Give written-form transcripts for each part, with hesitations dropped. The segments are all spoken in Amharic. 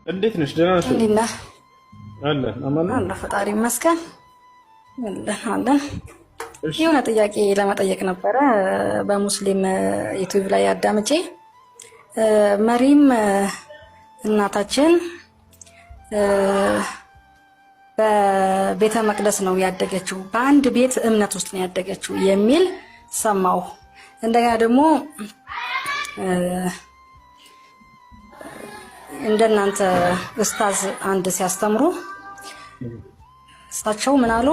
እንዴት ነሽ? ደህና ነሽ? እንዴና አለን አማን አለ ፈጣሪ ይመስገን። አለን እሺ የሆነ ጥያቄ ለመጠየቅ ነበረ። በሙስሊም ዩቲዩብ ላይ አዳምጬ መሪም እናታችን በቤተ መቅደስ ነው ያደገችው፣ በአንድ ቤት እምነት ውስጥ ነው ያደገችው የሚል ሰማሁ። እንደገና ደግሞ እንደናንተ ኡስታዝ አንድ ሲያስተምሩ እሳቸው ምን አሉ?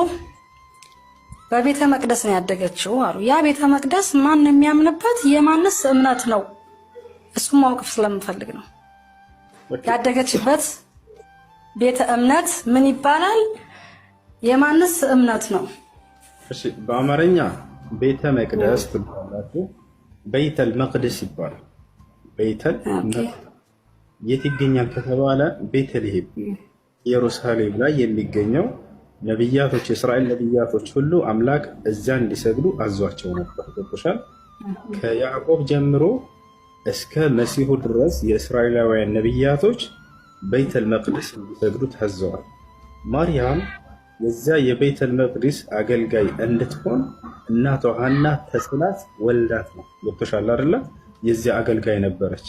በቤተ መቅደስ ነው ያደገችው አሉ። ያ ቤተ መቅደስ ማን የሚያምንበት የማንስ እምነት ነው? እሱም ማወቅ ስለምፈልግ ነው። ያደገችበት ቤተ እምነት ምን ይባላል? የማንስ እምነት ነው? እሺ በአማርኛ ቤተ መቅደስ ትባላችሁ፣ በይተል መቅደስ ይባላል። በይተል የት ይገኛል ከተባለ ቤተልሔም ኢየሩሳሌም ላይ የሚገኘው ነብያቶች የእስራኤል ነብያቶች ሁሉ አምላክ እዛ እንዲሰግዱ አዟቸው ነበር። ገብቶሻል? ከያዕቆብ ጀምሮ እስከ መሲሁ ድረስ የእስራኤላውያን ነብያቶች በይተል መቅደስ እንዲሰግዱ ታዘዋል። ማርያም የዛ የቤተል መቅደስ አገልጋይ እንድትሆን እናቷ ሐና ተስላት ወልዳት ነው። ገብቶሻል አይደለ? የዚያ አገልጋይ ነበረች።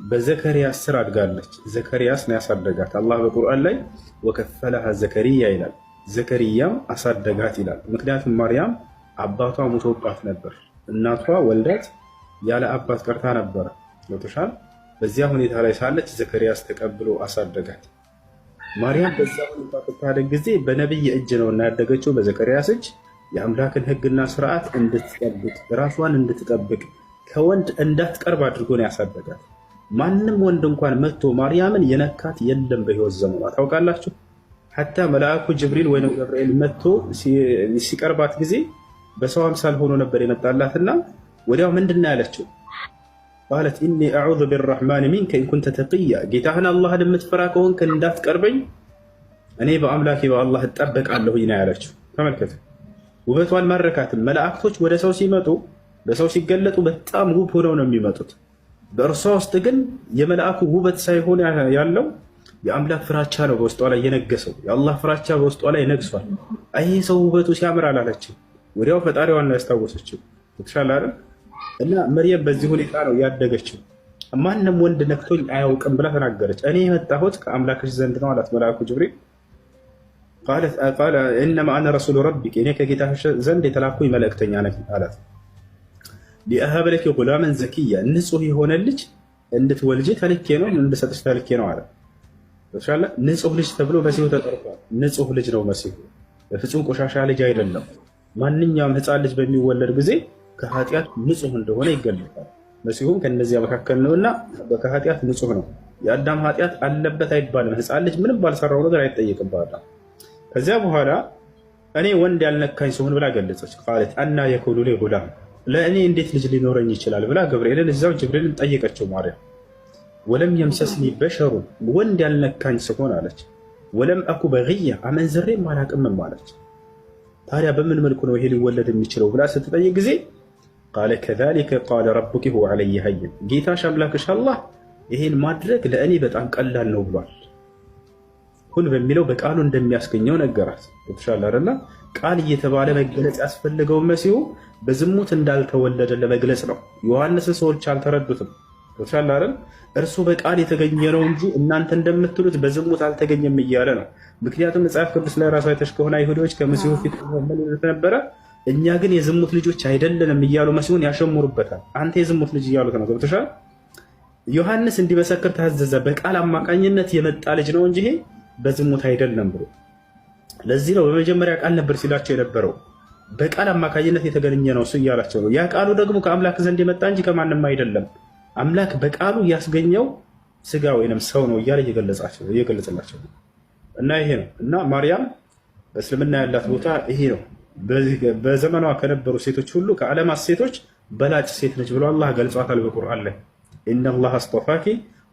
በዘከርያስ ስር አድጋለች። ዘከርያስ ነው ያሳደጋት። አላህ በቁርአን ላይ ወከፈለሃ ዘከርያ ይላል። ዘከርያም አሳደጋት ይላል። ምክንያቱም ማርያም አባቷ ሙቶባት ነበር። እናቷ ወልዳት ያለ አባት ቀርታ ነበር። ገብቶሻል? በዚያ ሁኔታ ላይ ሳለች ዘከርያስ ተቀብሎ አሳደጋት። ማርያም በዛ ሁኔታ ስታደግ ጊዜ በነብይ እጅ ነው እና ያደገችው፣ በዘከርያስ እጅ የአምላክን ሕግና ስርዓት እንድትጠብቅ ራሷን እንድትጠብቅ ከወንድ እንዳትቀርብ አድርጎ ነው ያሳደጋት። ማንም ወንድ እንኳን መጥቶ ማርያምን የነካት የለም በህይወት ዘመኗ። ታውቃላችሁ? ሐታ መልአኩ ጅብሪል ወይም ገብርኤል መጥቶ ሲቀርባት ጊዜ በሰው አምሳል ሆኖ ነበር የመጣላትና ወዲያው ምንድነው ያለችው? ቃለት ኢኒ አዑዙ ቢረሕማን ሚንከ ኢን ኩንተ ተቅያ፣ ጌታህን አላህን የምትፈራ ከሆንክ እንዳትቀርበኝ እኔ በአምላኬ በአላህ እጠበቃለሁኝ ነው ያለችው። ተመልከቱ፣ ውበቷ አልማረካትም። መላእክቶች ወደ ሰው ሲመጡ በሰው ሲገለጡ በጣም ውብ ሆነው ነው የሚመጡት። በእርሷ ውስጥ ግን የመልአኩ ውበት ሳይሆን ያለው የአምላክ ፍራቻ ነው በውስጧ ላይ የነገሰው። የአላህ ፍራቻ በውስጧ ላይ ነግሷል። ይሄ ሰው ውበቱ ሲያምር አላለችም። ወዲያው ፈጣሪዋን ነው ያስታወሰችው። ተሻለ አይደል? እና መርየም በዚህ ሁኔታ ነው ያደገችው። ማንም ወንድ ነክቶኝ አያውቅም ብላ ተናገረች። እኔ የመጣሁት ከአምላክሽ ዘንድ ነው አላት መልአኩ ጅብሪል። ቃለ ኢነማ አነ ረሱሉ ረቢክ፣ እኔ ከጌታሽ ዘንድ የተላኩኝ መልእክተኛ ነኝ አላት። ሊአሀበ ለኪ ጉላመን ዘኪያ፣ ንጹህ የሆነ ልጅ እንድትወልጂ ተልኬ ነው እንድሰጥሽ ተልኬ ነው አለ። ተሻለ ንጹህ ልጅ ተብሎ መሲሁ ተጠርቷል። ንጹህ ልጅ ነው መሲሁ፣ በፍጹም ቆሻሻ ልጅ አይደለም። ማንኛውም ህፃን ልጅ በሚወለድ ጊዜ ከኃጢአት ንጹህ እንደሆነ ይገለጣል። መሲሁም ከነዚያ መካከል ነውና ከኃጢአት ንጹህ ነው። የአዳም ኃጢአት አለበት አይባልም። ህፃን ልጅ ምንም ባልሰራው ነገር አይጠየቅም በአዳም። ከዚያ በኋላ እኔ ወንድ ያልነካኝ ስሆን ብላ ገለጸች። ቃለት አና የኩኑ ሊ ጉላም፣ ለእኔ እንዴት ልጅ ሊኖረኝ ይችላል ብላ ገብርኤልን እዛው ጅብሪልን ጠየቀችው ማርያም። ወለም የምሰስኒ በሸሩ፣ ወንድ ያልነካኝ ስሆን አለች። ወለም አኩ በግያ፣ አመንዝሬም አላቅምም አለች። ታዲያ በምን መልኩ ነው ይሄ ሊወለድ የሚችለው ብላ ስትጠይቅ ጊዜ ቃለ ከዛሊከ ቃለ ረቡኪ ሁወ ዐለይሂ ሀይን፣ ጌታሽ አምላክሽ አላህ ይሄን ማድረግ ለእኔ በጣም ቀላል ነው ብሏል። ሁን በሚለው በቃሉ እንደሚያስገኘው ነገራት። ተሻለ አይደለ? ቃል እየተባለ መገለጽ ያስፈልገው መሲሁ በዝሙት እንዳልተወለደ ለመግለጽ ነው። ዮሐንስን ሰዎች አልተረዱትም። ተሻለ አይደል? እርሱ በቃል የተገኘ ነው እንጂ እናንተ እንደምትሉት በዝሙት አልተገኘም እያለ ነው። ምክንያቱም መጽሐፍ ቅዱስ ላይ ራሱ አይተሽ ከሆነ አይሁዶች ከመሲሁ ፊት ነበረ፣ እኛ ግን የዝሙት ልጆች አይደለንም እያሉ መሲሁን ያሸሙሩበታል። አንተ የዝሙት ልጅ እያሉት ነው። ገብቶሻል? ዮሐንስ እንዲመሰክር ታዘዘ። በቃል አማካኝነት የመጣ ልጅ ነው እንጂ ይሄ በዝሙት አይደለም ብሎ። ለዚህ ነው በመጀመሪያ ቃል ነበር ሲላቸው የነበረው። በቃል አማካኝነት የተገኘ ነው እሱ እያላቸው ነው። ያ ቃሉ ደግሞ ከአምላክ ዘንድ የመጣ እንጂ ከማንም አይደለም። አምላክ በቃሉ ያስገኘው ስጋ ወይንም ሰው ነው እያለ እየገለጸላቸው እና ይሄ ነው። እና ማርያም በእስልምና ያላት ቦታ ይሄ ነው። በዘመኗ ከነበሩ ሴቶች ሁሉ ከዓለማት ሴቶች በላጭ ሴት ነች ብሎ አላህ ገልጿታል በቁርአን ላይ። ኢነላህ አስጠፋኪ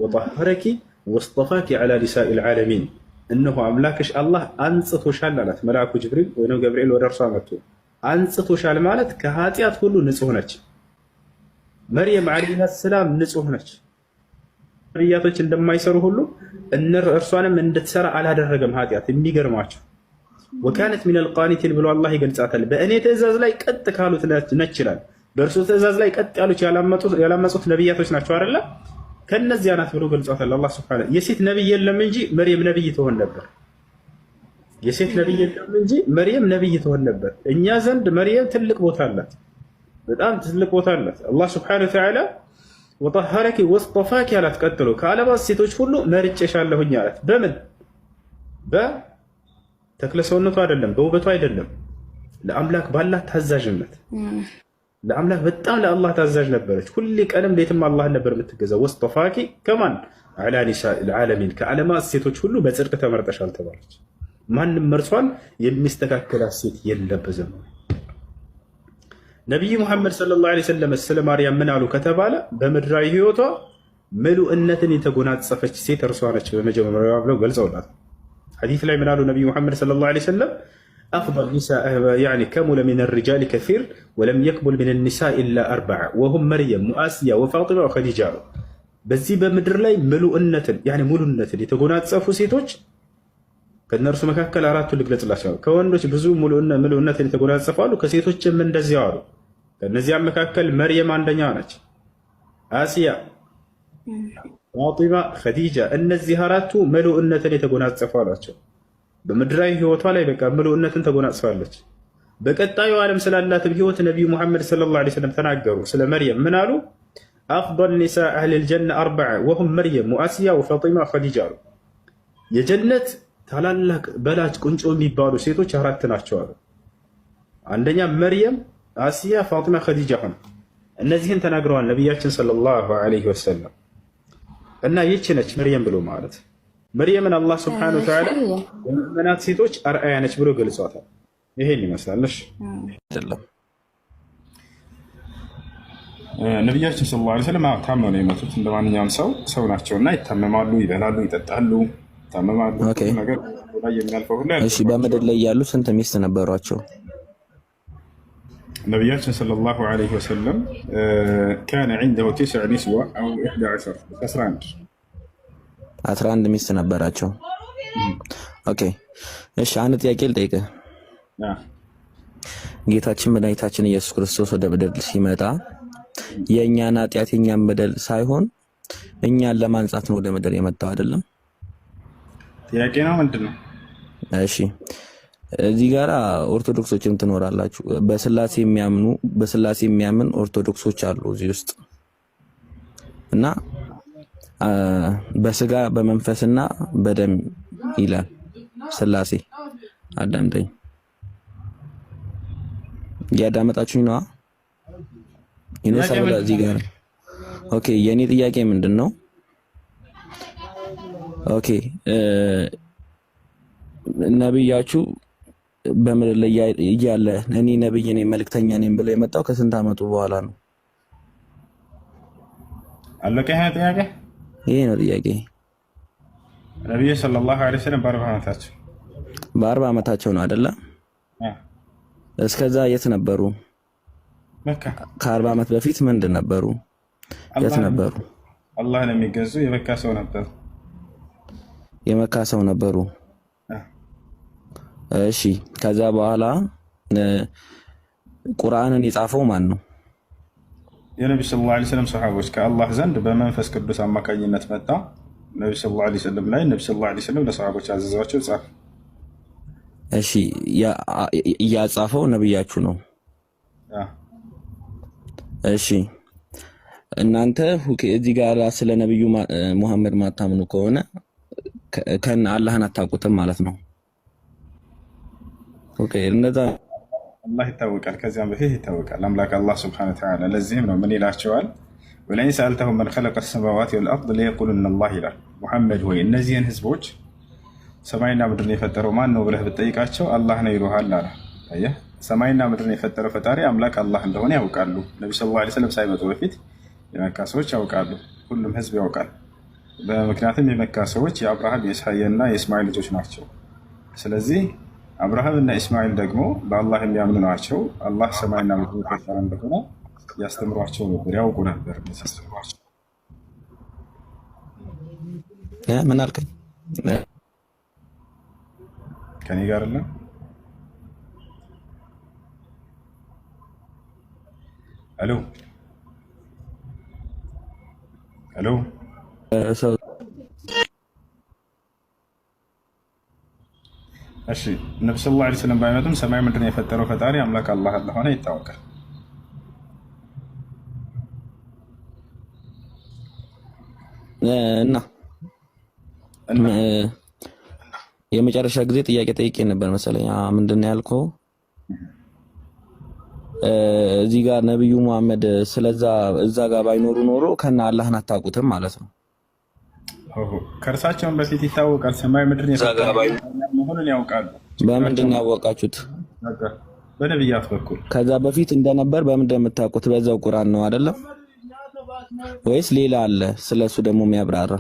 ወጠሀረኪ ወስጠፋኪ ዐላ ኒሳኢል ዓለሚን፣ እነሆ አምላክሽ አላህ አንጽቶሻል አላት መልአኩ ጅብሪል ወይም ገብርኤል ወደ እርሷ መጥቶ። አንጽቶሻል ማለት ከኃጢአት ሁሉ ንጹህ ነች። መርየም ዓለይሃ ሰላም ንጹህ ነች። ነቢያቶች እንደማይሰሩ ሁሉ እርሷንም እንድትሰራ አላደረገም ኃጢአት። የሚገርማቸው ወካነት ሚነል ቃኒቲን ብሎ አላህ ይገልጻታል። በእኔ ትእዛዝ ላይ ቀጥ ካሉት ነች ይላል። በእርሱ ትእዛዝ ላይ ቀጥ ያሉት ያላመጹት ነቢያቶች ናቸው አይደለ? ከነዚያ ናት ብሎ ገልጿታል አላህ ሱብሓነሁ። የሴት ነቢይ የለም እንጂ መርየም ነቢይ ትሆን ነበር። የሴት ነቢይ የለም እንጂ መርየም ነቢይ ትሆን ነበር። እኛ ዘንድ መርየም ትልቅ ቦታ አላት፣ በጣም ትልቅ ቦታ አላት። አላህ ሱብሓነሁ ወተዓላ ወጠሀረኪ ወስጠፋኪ አላት። ቀጥሎ ከዓለማት ሴቶች ሁሉ መርጬሻለሁኝ አላት። በምን በተክለ ሰውነቱ አይደለም፣ በውበቱ አይደለም፣ ለአምላክ ባላት ታዛዥነት። ለአምላክ በጣም ለአላህ ታዛዥ ነበረች። ሁሌ ቀንም ሌትም አላህን ነበር የምትገዛው። ወስጠፋኪ ከማን ዐላ ኒሳኢል ዓለሚን፣ ከዓለማት ሴቶች ሁሉ በጽድቅ ተመርጠሻል ተባለች። ማንም እርሷን የሚስተካከላት ሴት የለም በዘመኑ። ነቢዩ ሙሐመድ ሰለላሁ ዐለይሂ ወሰለም ስለ ማርያም ምን አሉ ከተባለ በምድራዊ ሕይወቷ ምሉእነትን የተጎናጸፈች ሴት እርሷ ነች በመጀመሪያ ብለው ገልጸውላት። ሐዲስ ላይ ምን አሉ ነቢዩ ሙሐመድ ሰለላሁ ዐለይሂ ወሰለም አፍደል ኒሳእ ያኒ ከሙለ ሚነ ሪጃሊ ከሲር ወለም የክሙል ሚነ ኒሳኢ ኢላ አርበዓ ወሁም መርየም ወአስያ ወፋጢማ ወኸዲጃ አሉ። በዚህ በምድር ላይ ምሉእነትን ያኒ ሙሉነትን የተጎናጸፉ ሴቶች ከእነርሱ መካከል አራቱን ልግለጽላቸው። ከወንዶች ብዙ ምሉእነትን የተጎናጸፉ አሉ፣ ከሴቶችም እንደዚያው አሉ። ከእነዚያም መካከል መርየም አንደኛ ነች፣ አሲያ፣ ፋጢማ፣ ኸዲጃ። እነዚህ አራቱ ምሉእነትን የተጎናጸፉ አሏቸው። በምድራዊ ህይወቷ ላይ በቃ ምሉእነትን ተጎናጽፋለች። በቀጣዩ ዓለም ስላላትም ህይወት ነቢዩ ሙሐመድ ሰለላሁ ዐለይሂ ወሰለም ተናገሩ። ስለ መርየም ምን አሉ? አፍደል ኒሳኢ አህሊል ጀነ አርበዓ ወሁም መርየም ወአሲያ ወፋጢማ ወኸዲጃ አሉ። የጀነት ታላላቅ በላጭ ቁንጮ የሚባሉ ሴቶች አራት ናቸው አሉ። አንደኛ መርየም፣ አሲያ፣ ፋጢማ፣ ኸዲጃ ሆነ። እነዚህን ተናግረዋል ነቢያችን ሰለላሁ ዐለይሂ ወሰለም። እና ይህች ነች መርየም ብሎ ማለት። መርየምን አላህ ሱብሓነሁ ወተዓላ የምእመናት ሴቶች አርአያ ነች ብሎ ገልጿታል። ይሄን ይመስላለሽ። አይደለም ነቢያችን ሰለላሁ ዐለይሂ ወሰለም ታመው ነው የሞቱት። እንደ ማንኛውም ሰው ናቸውና ይታመማሉ፣ ይበላሉ፣ ይጠጣሉ፣ ይታመማሉ። ነገር ላይ የሚያልፈው ሁሉ። እሺ በምድር ላይ ያሉ ስንት ሚስት ነበሯቸው? ነቢያችን ሰለላሁ ዐለይሂ ወሰለም ካነ ዐንደሁ 9 ኒስዋ አው 11 11 ሚስት ነበራቸው። ኦኬ እሺ አንድ ጥያቄ ልጠይቅህ። ጌታችን መድኃኒታችን ኢየሱስ ክርስቶስ ወደ ምድር ሲመጣ የእኛን ኃጢአት የእኛን በደል ሳይሆን እኛን ለማንጻት ነው ወደ ምድር የመጣው አይደለም? ጥያቄ ነው ምንድን ነው? እሺ እዚህ ጋር ኦርቶዶክሶችም ትኖራላችሁ። በስላሴ የሚያምን ኦርቶዶክሶች አሉ እዚህ ውስጥ እና በስጋ በመንፈስና በደም ይላል ስላሴ። አዳምጠኝ፣ እያዳመጣችሁኝ ነዋ? ይነሳው እዚህ ጋር ኦኬ። የኔ ጥያቄ ምንድን ነው? ኦኬ ነብያችሁ በምድር ላይ እያለ እኔ ነብይ ነኝ መልእክተኛ ነኝ ብሎ የመጣው ከስንት ዓመቱ በኋላ ነው? አለቀ ጥያቄ። ይሄ ነው ጥያቄ። ነብዩ ሰለላሁ ዐለይሂ ወሰለም በ40 ዓመታቸው ነው አይደለ? እስከዛ የት ነበሩ? መካ። ከ40 ዓመት በፊት ምንድን ነበሩ? የት ነበሩ? አላህን የሚገዙ የመካ ሰው ነበሩ። የመካ ሰው ነበሩ። እሺ ከዛ በኋላ ቁርአንን የጻፈው ማን ነው? የነብዩ ሰለላሁ ዐለይሂ ወሰለም ሰሃቦች ከአላህ ዘንድ በመንፈስ ቅዱስ አማካኝነት መጣ። ነብዩ ሰለላሁ ዐለይሂ ወሰለም ላይ ነብዩ ሰለላሁ ዐለይሂ ወሰለም ለሰሃቦች አዘዟቸው ጻፈ። እሺ ያጻፈው ነብያችሁ ነው። እሺ እናንተ እዚህ ጋር ስለ ነብዩ መሐመድ ማታምኑ ከሆነ ከነ አላህን አታውቁትም ማለት ነው። ኦኬ እነዛ አላህ ይታወቃል፣ ከዚያም በፊት ይታወቃል አምላክ አላህ ሱብሓነሁ ወተዓላ። ለዚህም ነው ምን ይላቸዋል? ወለኢን ሰአልተሁም መን ኸለቀ ሰማዋት ወልአርድ ለየቁሉነ አላህ ይላል። ሙሐመድ ሆይ እነዚህን ህዝቦች ሰማይና ምድርን የፈጠረው ማን ነው ብለህ ብትጠይቃቸው አላህ ነው ይሉሃል አለ። አየህ፣ ሰማይና ምድርን የፈጠረው ፈጣሪ አምላክ አላህ እንደሆነ ያውቃሉ። ነብዩ ሰለላሁ ዐለይሂ ወሰለም ሳይመጡ በፊት የመካ ሰዎች ያውቃሉ፣ ሁሉም ህዝብ ያውቃል። በምክንያቱም የመካ ሰዎች የአብርሃም የኢስሐቅና የእስማኤል ልጆች ናቸው። ስለዚህ አብርሃም እና ኢስማኤል ደግሞ በአላህ የሚያምኑ ናቸው። አላህ ሰማይና ምድር የፈጠረ እንደሆነ ያስተምሯቸው ነበር፣ ያውቁ ነበር። ምን አልከኝ? ከኔ ጋር አይደለም። ሄሎ ሄሎ እሺ ነብዩ ሰለላሁ ዐለይሂ ወሰለም ባይመጡም ሰማይ ምንድን ነው የፈጠረው ፈጣሪ አምላክ አላህ እንደሆነ ይታወቃል። እና የመጨረሻ ጊዜ ጥያቄ ጠይቄ ነበር መሰለኝ። ምንድን ነው ያልከው? እዚህ ጋር ነብዩ መሐመድ ስለዛ እዛ ጋር ባይኖሩ ኖሮ ከና አላህን አታውቁትም ማለት ነው። ከእርሳቸውን በፊት ይታወቃል። ሰማይ ምድርን የፈጠረ መሆኑን ያውቃሉ። በምንድን ነው ያወቃችሁት? በነብያት በኩል። ከዛ በፊት እንደነበር በምንድን የምታውቁት? በዛው ቁርአን ነው አይደለም ወይስ ሌላ አለ ስለሱ ደግሞ የሚያብራራ?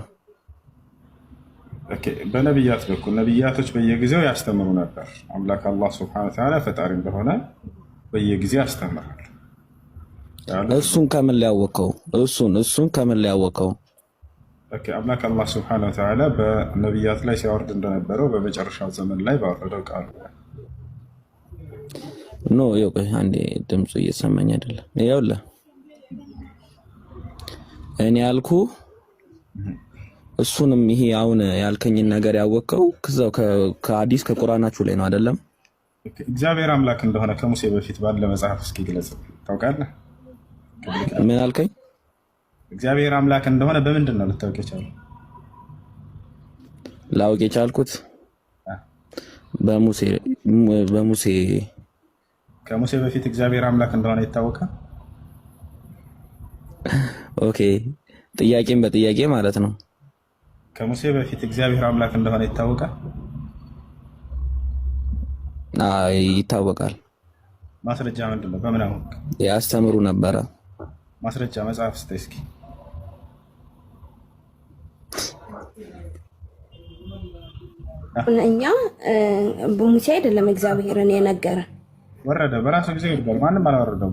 ኦኬ፣ በነብያት በኩል ነብያቶች በየጊዜው ያስተምሩ ነበር። አምላክ አላህ ሱብሓነሁ ወተዓላ ፈጣሪ እንደሆነ በየጊዜው ያስተምራል። እሱን ከምን ሊያወቀው? እሱን ከምን ሊያወቀው? ኦኬ፣ አምላክ አላህ ሱብሓነሁ ወተዓላ በነብያት ላይ ሲያወርድ እንደነበረው በመጨረሻው ዘመን ላይ ባወረደው ቃሉ ኖ ቆይ አንዴ ድምፁ እየሰማኝ አይደለም። ይኸውልህ እኔ ያልኩ እሱንም ይሄ አሁን ያልከኝን ነገር ያወቀው ከዛው ከሐዲስ ከቁርአናችሁ ላይ ነው አይደለም? እግዚአብሔር አምላክ እንደሆነ ከሙሴ በፊት ባለ መጽሐፍ እስኪ ግለጽ። ታውቃለህ? ምን አልከኝ? እግዚአብሔር አምላክ እንደሆነ በምንድን ነው ልታውቅ የቻለው? ላውቅ የቻልኩት በሙሴ ከሙሴ በፊት እግዚአብሔር አምላክ እንደሆነ ይታወቃል። ኦኬ፣ ጥያቄም በጥያቄ ማለት ነው። ከሙሴ በፊት እግዚአብሔር አምላክ እንደሆነ ይታወቃል። ይታወቃል። ማስረጃ ምንድን ነው? በምን አወቅ? ያስተምሩ ነበረ። ማስረጃ መጽሐፍ ስጠኝ እስኪ። እኛ በሙሴ አይደለም እግዚአብሔርን የነገረን፣ ወረደ በራሱ ጊዜ ይልባል። ማንም አላወረደው።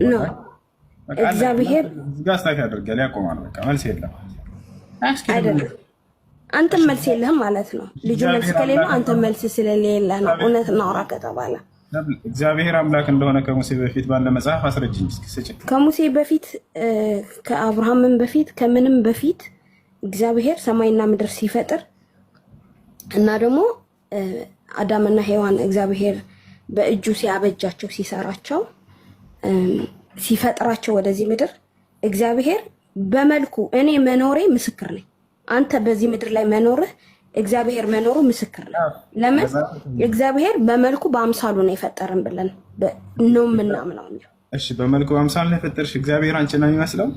እግዚአብሔር ጋር ስታክ ያደርጋል፣ ያቆማል። በቃ መልስ የለም አይደለም። አንተም መልስ የለህም ማለት ነው። ልጁ መልስ ከሌለው አንተም መልስ ስለሌለ ነው። እውነት እናውራ ከተባለ እግዚአብሔር አምላክ እንደሆነ ከሙሴ በፊት ባለ መጽሐፍ አስረጅኝ እስኪ ስጭኝ። ከሙሴ በፊት ከአብርሃምም በፊት ከምንም በፊት እግዚአብሔር ሰማይና ምድር ሲፈጥር እና ደግሞ አዳምና ሔዋን እግዚአብሔር በእጁ ሲያበጃቸው ሲሰራቸው ሲፈጥራቸው ወደዚህ ምድር እግዚአብሔር በመልኩ እኔ መኖሬ ምስክር ነኝ። አንተ በዚህ ምድር ላይ መኖርህ እግዚአብሔር መኖሩ ምስክር ነው። ለምን? እግዚአብሔር በመልኩ በአምሳሉ ነው የፈጠረን ብለን ነው የምናምነው። እሺ፣ በመልኩ በአምሳሉ ነው የፈጠርሽ እግዚአብሔር አንቺን ነው የሚመስለው?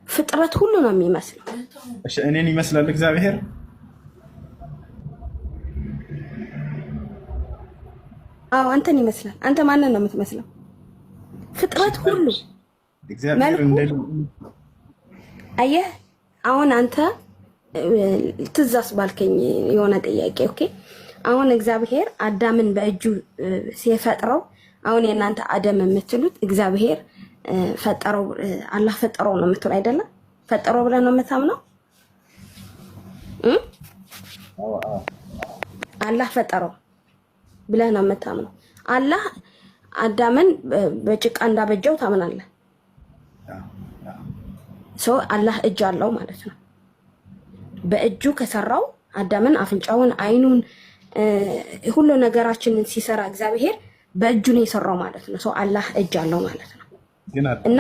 ፍጥረት ሁሉ ነው የሚመስለው። እሺ፣ እኔን ይመስላል እግዚአብሔር? አዎ፣ አንተን ይመስላል። አንተ ማንን ነው የምትመስለው? ፍጥረት ሁሉ እግዚአብሔር አየህ፣ አሁን አንተ ትዛስ ባልከኝ የሆነ ጥያቄ ኦኬ። አሁን እግዚአብሔር አዳምን በእጁ ሲፈጥረው አሁን የእናንተ አደም የምትሉት እግዚአብሔር ፈጠረው አላህ ፈጠረው ነው የምትሉ አይደለም? ፈጠረው ብለህ ነው የምታምነው? አላህ ፈጠረው ብለህ ነው የምታምነው? አላህ አዳምን በጭቃ እንዳበጀው ታምናለህ? ሰው አላህ እጅ አለው ማለት ነው። በእጁ ከሰራው አዳምን አፍንጫውን፣ አይኑን፣ ሁሉ ነገራችንን ሲሰራ እግዚአብሔር በእጁ ነው የሰራው ማለት ነው። ሰው አላህ እጅ አለው ማለት ነው። እና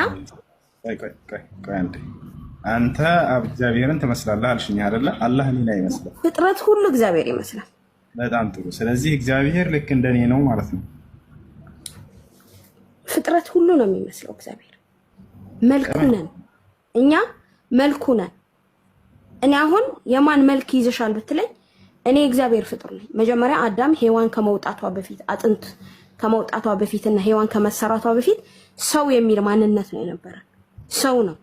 አንተ እግዚአብሔርን ትመስላለህ አልሽኝ አይደለ? አላህ እኔን አይመስልም። ፍጥረት ሁሉ እግዚአብሔር ይመስላል። በጣም ጥሩ። ስለዚህ እግዚአብሔር ልክ እንደኔ ነው ማለት ነው። ፍጥረት ሁሉ ነው የሚመስለው እግዚአብሔር። መልኩ ነን እኛ፣ መልኩ ነን። እኔ አሁን የማን መልክ ይዘሻል ብትለኝ እኔ እግዚአብሔር ፍጡር ነኝ። መጀመሪያ አዳም ሔዋን ከመውጣቷ በፊት አጥንት ከመውጣቷ በፊትና ሔዋን ከመሰራቷ በፊት ሰው የሚል ማንነት ነው የነበረ። ሰው ነው።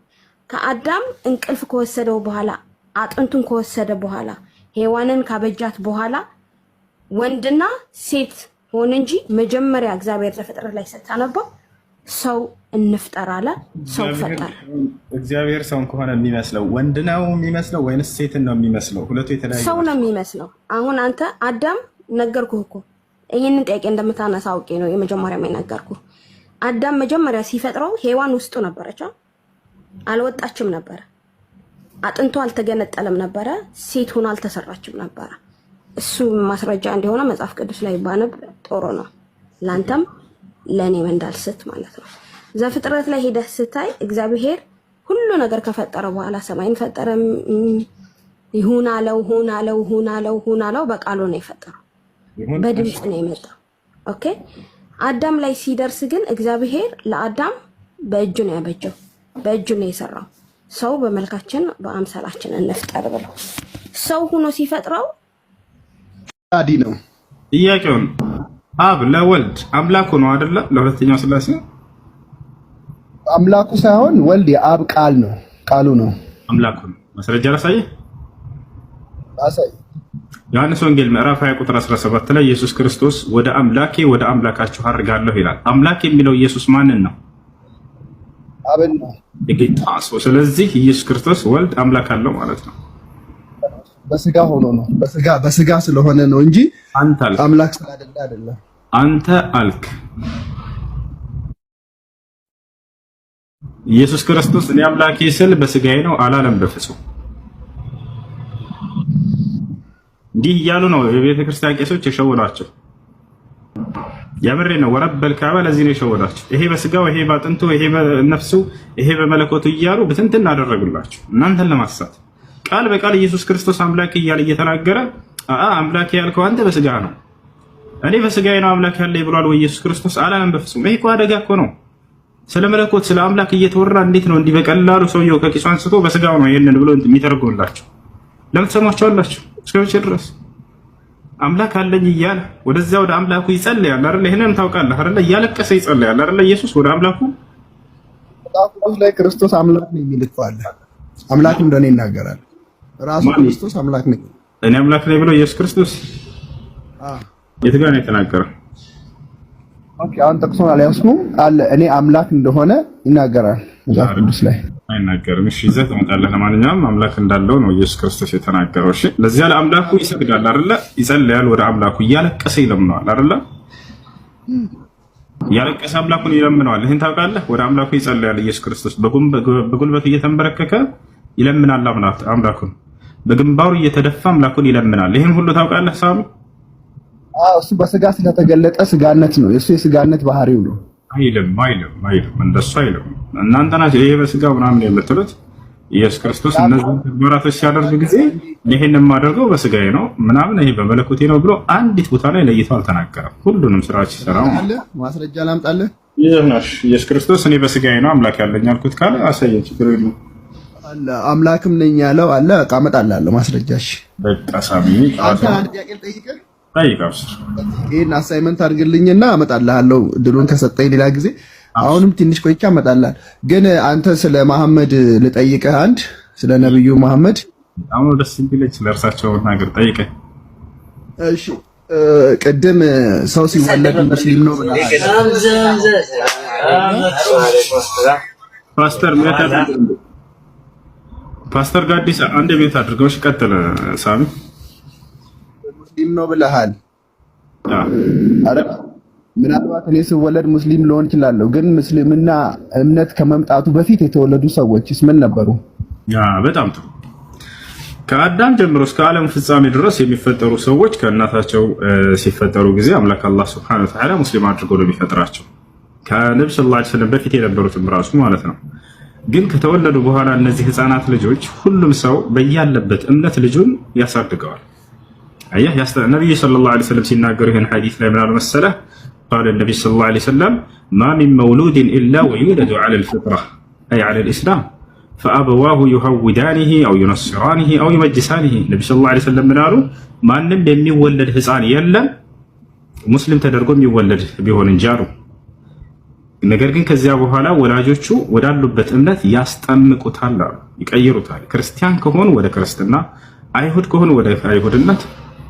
ከአዳም እንቅልፍ ከወሰደው በኋላ አጥንቱን ከወሰደ በኋላ ሔዋንን ካበጃት በኋላ ወንድና ሴት ሆነ እንጂ መጀመሪያ እግዚአብሔር ዘፍጥረት ላይ ስታነባው ሰው እንፍጠር አለ። ሰው ፈጠረ። እግዚአብሔር ሰውን ከሆነ የሚመስለው ወንድ ነው የሚመስለው ወይንስ ሴትን ነው የሚመስለው? ሁለቱ የተለያዩ ሰው ነው የሚመስለው። አሁን አንተ አዳም ነገርኩህ እኮ ይሄንን ጥያቄ እንደምታነሳ አውቄ ነው የመጀመሪያ የነገርኩህ። አዳም መጀመሪያ ሲፈጥረው ሔዋን ውስጡ ነበረች፣ አልወጣችም ነበረ። አጥንቱ አልተገነጠለም ነበረ። ሴት ሆና አልተሰራችም ነበረ። እሱ ማስረጃ እንደሆነ መጽሐፍ ቅዱስ ላይ ባነብ ጥሩ ነው፣ ላንተም ለኔም እንዳልስት ማለት ነው። ዘፍጥረት ላይ ሄደህ ስታይ እግዚአብሔር ሁሉ ነገር ከፈጠረ በኋላ ሰማይን ፈጠረ። ይሁን አለው፣ ሁን አለው፣ ሁን አለው፣ ሁን አለው። በቃሉ ነው የፈጠረው፣ በድምጽ ነው የመጣው። ኦኬ። አዳም ላይ ሲደርስ ግን እግዚአብሔር ለአዳም በእጁ ነው ያበጀው፣ በእጁ ነው የሰራው። ሰው በመልካችን በአምሳላችን እንፍጠር ብለው ሰው ሆኖ ሲፈጥረው አዲ ነው ጥያቄውን አብ ለወልድ አምላኩ ነው አይደለ? ለሁለተኛው ሥላሴ አምላኩ ሳይሆን ወልድ የአብ ቃል ነው፣ ቃሉ ነው አምላኩ ነው። ማስረጃ ላሳየህ። አሳይ። ዮሐንስ ወንጌል ምዕራፍ 20 ቁጥር 17 ላይ ኢየሱስ ክርስቶስ ወደ አምላኬ ወደ አምላካችሁ አድርጋለሁ ይላል። አምላክ የሚለው ኢየሱስ ማንን ነው? አብን ነው፣ የጌታ ሰው። ስለዚህ ኢየሱስ ክርስቶስ ወልድ አምላክ አለው ማለት ነው። በስጋ ሆኖ ነው፣ በስጋ ስለሆነ ነው እንጂ አንተ አልክ፣ አምላክ ስላደለ አይደለም። አንተ አልክ ኢየሱስ ክርስቶስ እኔ አምላኬ ስል በስጋዬ ነው አላለም በፍጹም። እንዲህ እያሉ ነው የቤተ ክርስቲያን ቄሶች የሸወዷቸው። ያምሬ ነው ወረበል ካባ ለዚህ ነው የሸወዷቸው። ይሄ በስጋው፣ ይሄ ባጥንቱ፣ ይሄ በነፍሱ፣ ይሄ በመለኮቱ እያሉ ብትንትን አደረጉላችሁ እናንተን ለማሳት። ቃል በቃል ኢየሱስ ክርስቶስ አምላክ እያለ እየተናገረ አምላክ ያልከው አንተ በስጋ ነው፣ እኔ በስጋዬ ነው አምላክ ያለ ብሏል ወይ ኢየሱስ ክርስቶስ? አላለም በፍጹም። ይሄ እኮ አደጋ እኮ ነው። ስለ መለኮት ስለ አምላክ እየተወራ እንዴት ነው እንዲህ በቀላሉ ሰውየው ከቂሱ አንስቶ በስጋው ነው ይሄንን ብሎ የሚተረጉምላችሁ? ለምን ትሰሟቸዋላችሁ? እስከ መቼ ድረስ አምላክ አለኝ እያለ ወደዚያ ወደ አምላኩ ይጸልያል አይደል? ይሄንን ታውቃለህ አይደል? እያለቀሰ ይጸልያል አይደል? ኢየሱስ ወደ አምላኩ መጽሐፍ ቅዱስ ላይ ክርስቶስ አምላክ ነው የሚል እኮ አለ። አምላክ እንደሆነ ይናገራል ራሱ ክርስቶስ አምላክ ነው። እኔ አምላክ ነኝ ብሎ ኢየሱስ ክርስቶስ የት ጋር ነው የተናገረው? ኦኬ፣ አሁን ጠቅሶን አልያዝኩም አለ እኔ አምላክ እንደሆነ ይናገራል መጽሐፍ ቅዱስ ላይ አይናገርም። እሺ ይዘህ ትመጣለህ። ለማንኛውም አምላክ እንዳለው ነው ኢየሱስ ክርስቶስ የተናገረው። እሺ ለዚያ ለአምላኩ ይሰግዳል አይደለ? ይጸልያል፣ ወደ አምላኩ እያለቀሰ ይለምነዋል አይደለ? እያለቀሰ አምላኩን ይለምነዋል። ይሄን ታውቃለህ? ወደ አምላኩ ይጸልያል ኢየሱስ ክርስቶስ በጉልበቱ እየተንበረከከ ይለምናል አምላኩን፣ በግንባሩ እየተደፋ አምላኩን ይለምናል። ይሄን ሁሉ ታውቃለህ ሳሚ? እሱ በስጋ ስለተገለጠ ስጋነት ነው የሱ የስጋነት ባህሪው ነው። አይልም እንደሱ አይልም። እናንተ ናችሁ ይሄ በስጋው ምናምን የምትሉት። ኢየሱስ ክርስቶስ እነዚህን ተግባራቶች ሲያደርግ ጊዜ ይሄን የማደርገው በስጋዬ ነው ምናምን ይሄ በመለኮቴ ነው ብሎ አንዲት ቦታ ላይ ለይቶ አልተናገረም። ሁሉንም ስራዎች ሲሰራው ማስረጃ ላምጣልህ። ኢየሱስ ክርስቶስ እኔ በስጋዬ ነው አምላክ ያለኝ አልኩት ካለ አሳየኝ፣ ችግር የለውም። አለ አምላክም ነኝ ያለው አለ። አመጣልሃለሁ ማስረጃሽ። በቃ ሳሚ አንተ አንድ ጥያቄ ልጠይቅህ። ጠይቃውስ ይሄን አሳይመንት አድርግልኝና አመጣልሃለሁ ድሉን ከሰጠኝ ሌላ ጊዜ። አሁንም ትንሽ ቆይቼ አመጣልሃለሁ። ግን አንተ ስለ መሐመድ ልጠይቅህ፣ አንድ ስለ ነብዩ መሐመድ አሁን ደስ ይለኝ ስለ እርሳቸው ነገር ጠይቀኝ። እሺ ቅድም ሰው ሲወለድ ሙስሊም ነው ብለሃል። ፓስተር ጋዲሳ አንድ ቤት አድርገው ቀጥል ሳሚ። ሙስሊም ነው ብለሃል አይደል? ምናልባት እኔ ስወለድ ሙስሊም ልሆን እችላለሁ፣ ግን ሙስሊምና እምነት ከመምጣቱ በፊት የተወለዱ ሰዎችስ ምን ነበሩ? በጣም ጥሩ። ከአዳም ጀምሮ እስከ ዓለም ፍጻሜ ድረስ የሚፈጠሩ ሰዎች ከእናታቸው ሲፈጠሩ ጊዜ አምላክ አላህ ሱብሓነሁ ወተዓላ ሙስሊም አድርጎ ነው የሚፈጥራቸው። ከነብዩ ሰለላሁ ዐለይሂ ወሰለም በፊት የነበሩትም ራሱ ማለት ነው። ግን ከተወለዱ በኋላ እነዚህ ህፃናት ልጆች ሁሉም ሰው በያለበት እምነት ልጁን ያሳድገዋል። አየህ ነብዩ ሰለላሁ ዐለይሂ ወሰለም ሲናገሩ ይህን ሐዲስ ላይ ምን አሉ መሰለህ? ቃለ ነብዩ ሰለላሁ ዐለይሂ ወሰለም ማ ሚን መውሉድን ኢላ ወዩለዱ ዐለል ፊጥራ አይ ዐለል ኢስላም ፈአበዋሁ ዩሀውዳኒሂ አው ዩነስራኒሂ አው ዩመጅሳኒሂ። ነብዩ ሰለላሁ ዐለይሂ ወሰለም ምን አሉ? ማንም የሚወለድ ህፃን የለም ሙስሊም ተደርጎ የሚወለድ ቢሆን እንጂ አሉ። ነገር ግን ከዚያ በኋላ ወላጆቹ ወዳሉበት እምነት ያስጠምቁታል አሉ፣ ይቀይሩታል። ክርስቲያን ከሆኑ ወደ ክርስትና፣ አይሁድ ከሆኑ ወደ አይሁድነት፣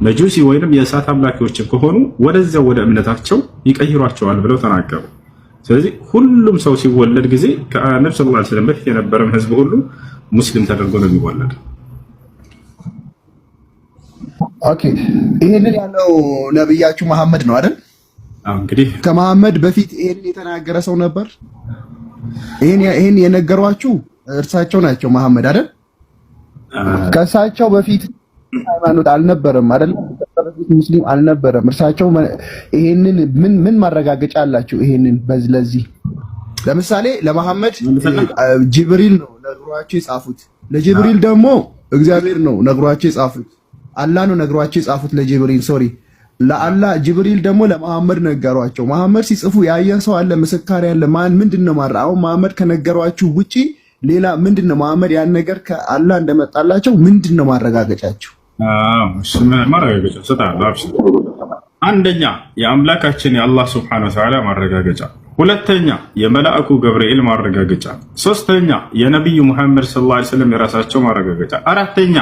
መጁሲ ወይንም የእሳት አምላኪዎች ከሆኑ ወደዚያው ወደ እምነታቸው ይቀይሯቸዋል ብለው ተናገሩ። ስለዚህ ሁሉም ሰው ሲወለድ ጊዜ ከነብዩ ሰለላሁ ዐለይሂ ወሰለም በፊት የነበረም ህዝብ ሁሉ ሙስሊም ተደርጎ ነው የሚወለድ። ኦኬ ይሄንን ያለው ነብያችሁ መሐመድ ነው አይደል? እንግዲህ ከመሐመድ በፊት ይሄንን የተናገረ ሰው ነበር? ይሄን የነገሯችሁ እርሳቸው ናቸው መሐመድ አይደል? ከእሳቸው በፊት ሃይማኖት አልነበረም አይደል? ሙስሊም አልነበረም። እርሳቸው ይሄንን ምን ማረጋገጫ አላችሁ? ይሄንን ለዚህ ለምሳሌ ለመሐመድ ጅብሪል ነው ነግሯቸው የጻፉት። ለጅብሪል ደግሞ እግዚአብሔር ነው ነግሯቸው የጻፉት። አላህ ነው ነግሯቸው የጻፉት ለጅብሪል ሶሪ ለአላህ ጅብሪል ደግሞ ለመሐመድ ነገሯቸው። መሐመድ ሲጽፉ ያየ ሰው አለ፣ ምስካሪ ያለ ምንድነው ማራ አሁን መሐመድ ከነገሯችሁ ውጪ ሌላ ምንድነው? መሐመድ ያን ነገር ከአላህ እንደመጣላቸው ምንድነው ማረጋገጫቸው? ማረጋገጫ ሰጣላችሁ። አንደኛ የአምላካችን የአላህ Subhanahu Wa Ta'ala ማረጋገጫ፣ ሁለተኛ የመላእኩ ገብርኤል ማረጋገጫ፣ ሶስተኛ የነብዩ መሐመድ ሰለላሁ ዐለይሂ ወሰለም የራሳቸው ማረጋገጫ፣ አራተኛ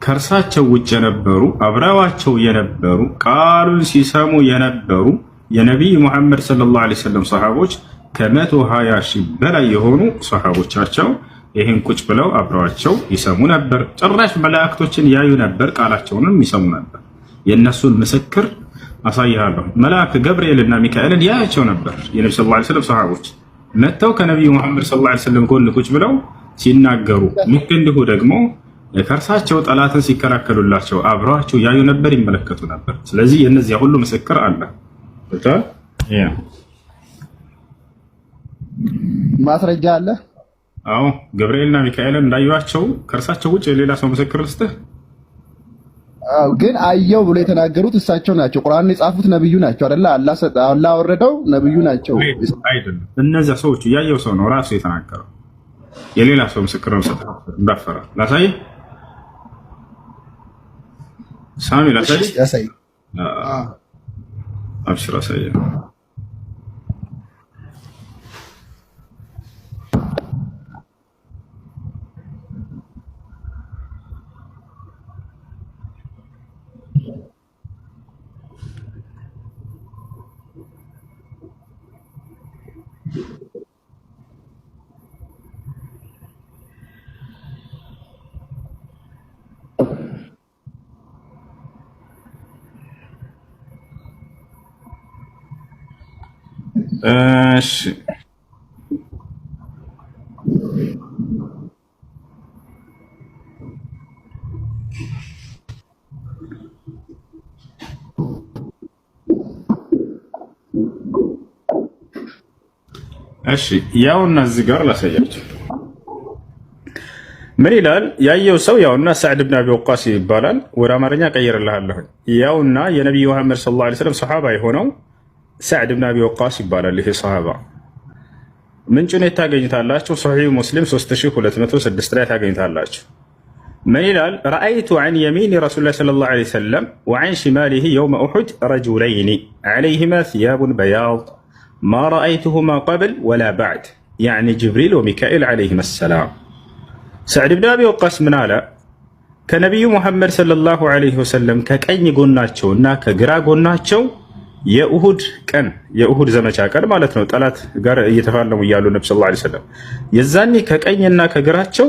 ከእርሳቸው ውጭ የነበሩ አብረዋቸው የነበሩ ቃሉን ሲሰሙ የነበሩ የነብዩ መሐመድ ሰለላሁ ዐለይሂ ወሰለም ሰሃቦች ከ120 ሺህ በላይ የሆኑ ሰሃቦቻቸው ይህን ቁጭ ብለው አብረዋቸው ይሰሙ ነበር። ጭራሽ መላእክቶችን ያዩ ነበር፣ ቃላቸውንም ይሰሙ ነበር። የእነሱን ምስክር አሳይሃለሁ። መልአክ ገብርኤልና ሚካኤልን ያያቸው ነበር። የነብዩ ሰለላሁ ዐለይሂ ወሰለም ሰሃቦች መጥተው ከነብዩ መሐመድ ሰለላሁ ዐለይሂ ወሰለም ጎን ቁጭ ብለው ሲናገሩ፣ ልክ እንዲሁ ደግሞ ከእርሳቸው ጠላትን ሲከላከሉላቸው አብረዋቸው ያዩ ነበር፣ ይመለከቱ ነበር። ስለዚህ የእነዚያ ሁሉ ምስክር አለ። ማስረጃ አለ። አዎ ገብርኤልና ሚካኤልን እንዳዩዋቸው ከእርሳቸው ውጭ የሌላ ሰው ምስክር ልስጥህ? አዎ ግን አየው ብሎ የተናገሩት እሳቸው ናቸው። ቁርአን የጻፉት ነብዩ ናቸው አይደለ? አላህ አወረደው ነብዩ ናቸው አይደለም። እነዚያ ሰዎች ያየው ሰው ነው ራሱ የተናገረው። የሌላ ሰው ምስክር ነው። ሰጠህ እንዳፈራ ላሳይ ሳሚ ላሳይ አብሽር አሳይ እሺ ያውና እዚህ ጋር ላሳያችሁ ምን ይላል? ያየው ሰው ያውና ሰዕድ ብን አቢ ወቃስ ይባላል። ወደ አማርኛ ቀይርልሃለሁ። ያውና የነብዩ መሐመድ ሰለላሁ ዐለይሂ ወሰለም ሱሐባ የሆነው ሰዕድ ብን አቢ ወቃስ ይባላል። ይሄ ሱሐባ ምንጩን ታገኙታላችሁ። ሶሒህ ሙስሊም 3206 ላይ ታገኙታላችሁ። ምን ይላል? ረአይቱ ዐን የሚን ረሱሊላህ ሰለላሁ ዐለይሂ ወሰለም ወዐን ሽማሊሂ የውመ ኡሑድ ረጁለይኒ ዐለይሂማ ሲያቡን በያድ ማ ረአይቱሁማ ቀብል ወላ ባዕድ ያዕኒ ጅብሪል ወሚካኤል ዐለይሂም ሰላም። ሰዕድ ብን አቢ ወቃስ ምን አለ? ከነቢዩ ሙሐመድ ሰለላሁ ዐለይሂ ወሰለም ከቀኝ ጎናቸውና ከግራ ጎናቸው የኡሁድ ቀን የኡሁድ ዘመቻ ቀን ማለት ነው፣ ጠላት ጋር እየተፋለሙ እያሉ ነብዩ ሰለላሁ ዐለይሂ ወሰለም የዛኔ ከቀኝና ከግራቸው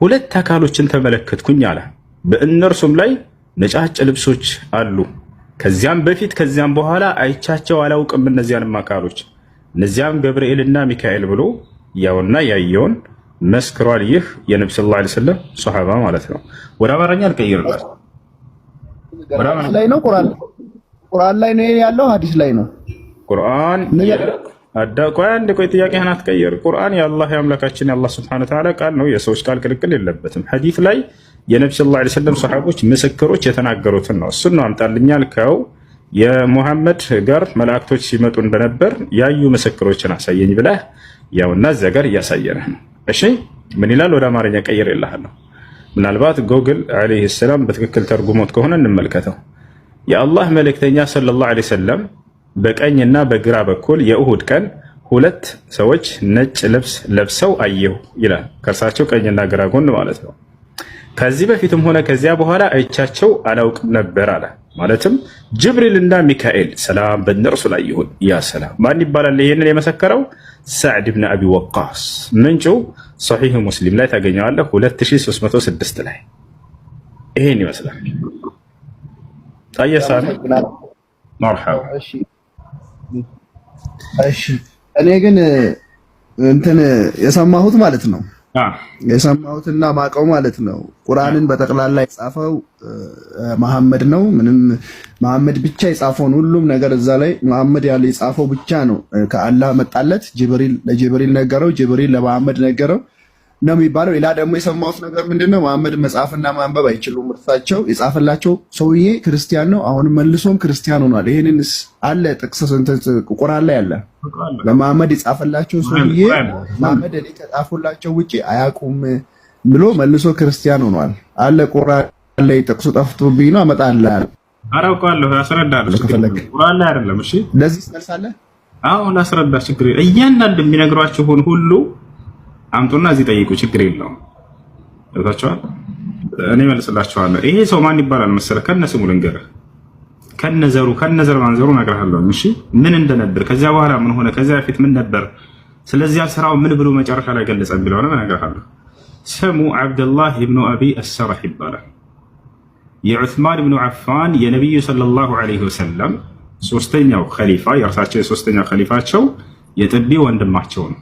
ሁለት አካሎችን ተመለከትኩኝ አለ። በእነርሱም ላይ ነጫጭ ልብሶች አሉ። ከዚያም በፊት ከዚያም በኋላ አይቻቸው አላውቅም እነዚያንም አካሎች። እነዚያም ገብርኤልና ሚካኤል ብሎ ያውና ያየውን መስክሯል። ይህ የነብዩ ሰለላሁ ዐለይሂ ወሰለም ሱሐባ ማለት ነው። ወደ አማርኛ አልቀይርላችሁ። ላይ ነው ቁርአን ላይ ነው ያለው፣ ሐዲስ ላይ ነው ቁርአን ቆይ ጥያቄህን አትቀይር። ቁርአን የአላህ የአምላካችን የአላህ ሱብሓነሁ ወተዓላ ቃል ነው። የሰዎች ቃል ቅልቅል የለበትም። ሐዲስ ላይ የነብዩ ሰለላሁ ዐለይሂ ወሰለም ሱሐቦች ምስክሮች የተናገሩትን ነው። እሱን ነው አምጣልኝ ያልከው። የሙሐመድ ጋር መላእክቶች ሲመጡ እንደነበር ያዩ ምስክሮችን አሳየኝ ብለህ ያውና እዚያ ጋር እያሳየነህ ነው። እሺ ምን ይላል? ወደ አማርኛ ቀይር ይልሃለሁ። ምናልባት ጎግል ዐለይሂ ሰላም በትክክል ተርጉሞት ከሆነ እንመልከተው። የአላህ መልእክተኛ ሰለላሁ ዐለይሂ ወሰለም በቀኝና በግራ በኩል የኡሁድ ቀን ሁለት ሰዎች ነጭ ልብስ ለብሰው አየሁ ይላል። ከእርሳቸው ቀኝና ግራ ጎን ማለት ነው። ከዚህ በፊትም ሆነ ከዚያ በኋላ አይቻቸው አላውቅም ነበር አለ። ማለትም ጅብሪልና ሚካኤል ሰላም በእነርሱ ላይ ይሁን። ያ ሰላም ማን ይባላል? ይህንን የመሰከረው ሳዕድ ብን አቢ ወቃስ። ምንጩ ሰሒህ ሙስሊም ላይ ታገኘዋለህ 2306 ላይ። ይሄን ይመስላል። ታየሳለ መርሐባ። እሺ እኔ ግን እንትን የሰማሁት ማለት ነው የሰማሁትና ማቀው ማለት ነው ቁርአንን በጠቅላላ የጻፈው መሐመድ ነው። ምንም መሐመድ ብቻ የጻፈውን ሁሉም ነገር እዛ ላይ መሐመድ ያለ የጻፈው ብቻ ነው ከአላህ መጣለት። ለጅብሪል ነገረው፣ ጅብሪል ለመሐመድ ነገረው ነው የሚባለው። ሌላ ደግሞ የሰማሁት ነገር ምንድነው መሐመድ መጻፍና ማንበብ አይችሉም። እርሳቸው የጻፈላቸው ሰውዬ ክርስቲያን ነው። አሁን መልሶም ክርስቲያን ሆኗል። ይሄንንስ አለ ጥቅስ ቁርአን ላይ አለ። ለመሐመድ የጻፈላቸው ሰውዬ መሐመድ እኔ ከጻፉላቸው ውጪ አያውቁም ብሎ መልሶ ክርስቲያን ሆኗል። አለ ቁርአን ላይ ጥቅሱ ጠፍቶብኝ ነው አመጣልሃለሁ። አራውቃለሁ፣ ያስረዳል። ቁርአን ላይ አይደለም። እሺ ለዚህ ትመልሳለህ? አዎ ላስረዳ፣ ችግር የለም። እያንዳንዱ የሚነግሯችሁን ሁሉ አምጡና እዚህ ጠይቁ፣ ችግር የለውም። ታውቃችኋል፣ እኔ መልስላችኋለሁ። ይሄ ሰው ማን ይባላል መሰለህ? ከነስሙ ልንገርህ፣ ከነዘር ማንዘሩ እነግርሃለሁ። እሺ ምን እንደነበር፣ ከዚያ በኋላ ምን ሆነ፣ ከዚያ በፊት ምን ነበር፣ ስለዚያ ስራው ምን ብሎ መጨረሻ ላይ ገለጸ ቢለሆነ እነግርሃለሁ። ስሙ አብደላህ ብኑ አቢ አሰራህ ይባላል። የዑስማን ብኑ አፋን የነቢዩ ሰለላሁ ዐለይሂ ወሰለም ሶስተኛው ኸሊፋ፣ የእርሳቸው የሶስተኛው ኸሊፋቸው የጥቢ ወንድማቸው ነው።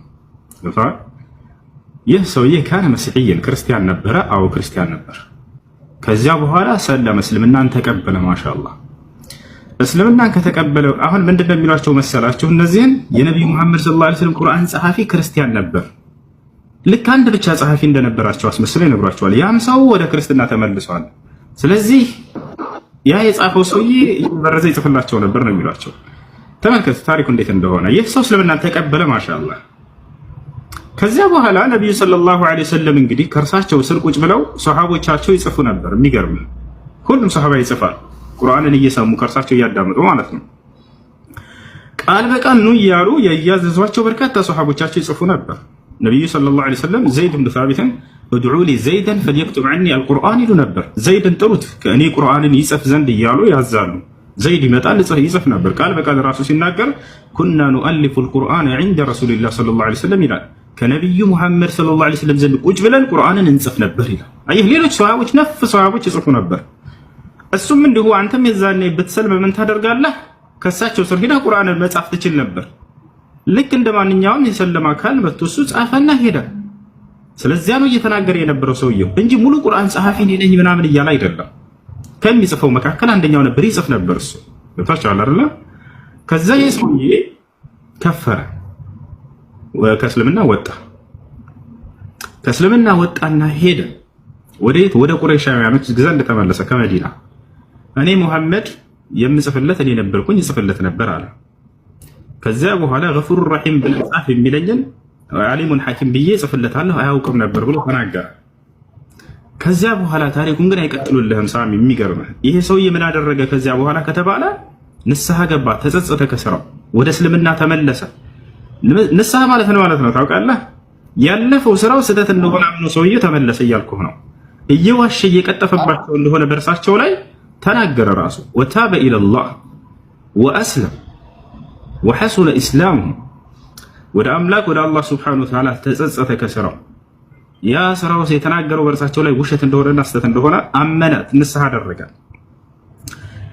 ይህ ሰውዬ ካነ መስዒየን ክርስቲያን ነበረ። አዎ ክርስቲያን ነበር። ከዚያ በኋላ ሰለመ፣ እስልምናን ተቀበለ። ማሻአላህ እስልምናን ከተቀበለ አሁን ምንድነው የሚሏቸው መሰላችሁ? እነዚህን የነቢዩ መሐመድ ሰለላሁ ዐለይሂ ወሰለም ቁርአን ጸሐፊ ክርስቲያን ነበር። ልክ አንድ ብቻ ጸሐፊ እንደነበራቸው አስመስለው ይነግሯቸዋል። ያም ሰው ወደ ክርስትና ተመልሷል። ስለዚህ ያ የጻፈው ሰውዬ በረዘ ይጽፍላቸው ነበር ነው የሚሏቸው። ተመልከቱ ታሪኩ እንዴት እንደሆነ። ይህ ሰው እስልምናን ተቀበለ። ማሻአላህ ከዚያ በኋላ ነቢዩ ሰለላሁ ዐለይሂ ወሰለም እንግዲህ ከእርሳቸው ስር ቁጭ ብለው ሶሐቦቻቸው ይጽፉ ነበር። የሚገርም ሁሉም ሶሐባ ይጽፋል፣ ቁርአንን እየሰሙ ከእርሳቸው እያዳመጡ ማለት ነው። ቃል በቃል ኑ እያሉ የእያዘዟቸው በርካታ ሶሐቦቻቸው ይጽፉ ነበር። ነቢዩ ሰለላሁ ዐለይሂ ወሰለም ዘይድ ብን ሳቢትን እድዑ ሊ ዘይደን ፈልየክቱብ ዐኒ አልቁርአን ይሉ ነበር። ዘይድን ጥሩት ከእኔ ቁርአንን ይጽፍ ዘንድ እያሉ ያዛሉ። ዘይድ ይመጣል ይጽፍ ነበር። ቃል በቃል ራሱ ሲናገር ኩና ኑአሊፉ አልቁርአን ዐንደ ረሱሊላህ ሰለላሁ ዐለይሂ ወሰለም ይላል። ከነቢዩ ሙሐመድ ሰለላሁ ዐለይሂ ወሰለም ዘንድ ቁጭ ብለን ቁርአንን እንጽፍ ነበር ይላል። አየህ ሌሎች ሰሃቦች ነፍ ሰሃቦች ይጽፉ ነበር። እሱም እንዲሁ አንተም የዛኔ ብትሰልም ምን ታደርጋለህ? ከሳቸው ስር ሄደህ ቁርአንን መጻፍ ትችል ነበር። ልክ እንደ ማንኛውም የሰለማ አካል መጥቶ እሱ ጻፈና ሄደ። ስለዚያ ነው እየተናገረ የነበረው ሰውየው እንጂ ሙሉ ቁርአን ጸሐፊ ነኝ ምናምን እያለ አይደለም። ከሚጽፈው መካከል አንደኛው ነበር፣ ይጽፍ ነበር እሱ። ገብታችኋል አይደለ? ከዛ የሰውዬ ከፈረ፣ ከእስልምና ወጣ። ከእስልምና ወጣና ሄደ ወዴት? ወደ ቁረይሻውያኖች ዘንድ ተመለሰ ከመዲና። እኔ ሙሐመድ የምጽፍለት እኔ ነበርኩኝ ይጽፍለት ነበር አለ። ከዚያ በኋላ ገፉር ረሒም ብለህ ጻፍ የሚለኝን ዓሊሙን ሐኪም ብዬ ጽፍለታለሁ አያውቅም ነበር ብሎ ተናገረ። ከዚያ በኋላ ታሪኩን ግን አይቀጥሉልህም ሳሚ። የሚገርምህ ይሄ ሰውዬ ምን አደረገ ከዚያ በኋላ ከተባለ ንስሐ ገባ፣ ተጸጸተ፣ ከስራው ወደ እስልምና ተመለሰ። ንስሐ ማለት ነው ታውቃለህ? ያለፈው ስራው ስህተት እንደሆነ አምኖ ሰውዬው ተመለሰ እያልኩህ ነው። እየዋሸ እየቀጠፈባቸው እንደሆነ በእርሳቸው ላይ ተናገረ ራሱ። ወታበ ኢለላህ ወአስለም ወሐሱነ ኢስላሙ፣ ወደ አምላክ ወደ አላህ ሱብሓነሁ ወተዓላ ተጸጸተ ከስራው። ያ ስራው የተናገረው በእርሳቸው ላይ ውሸት እንደሆነና ስህተት እንደሆነ አመነ፣ ንስሐ አደረገ።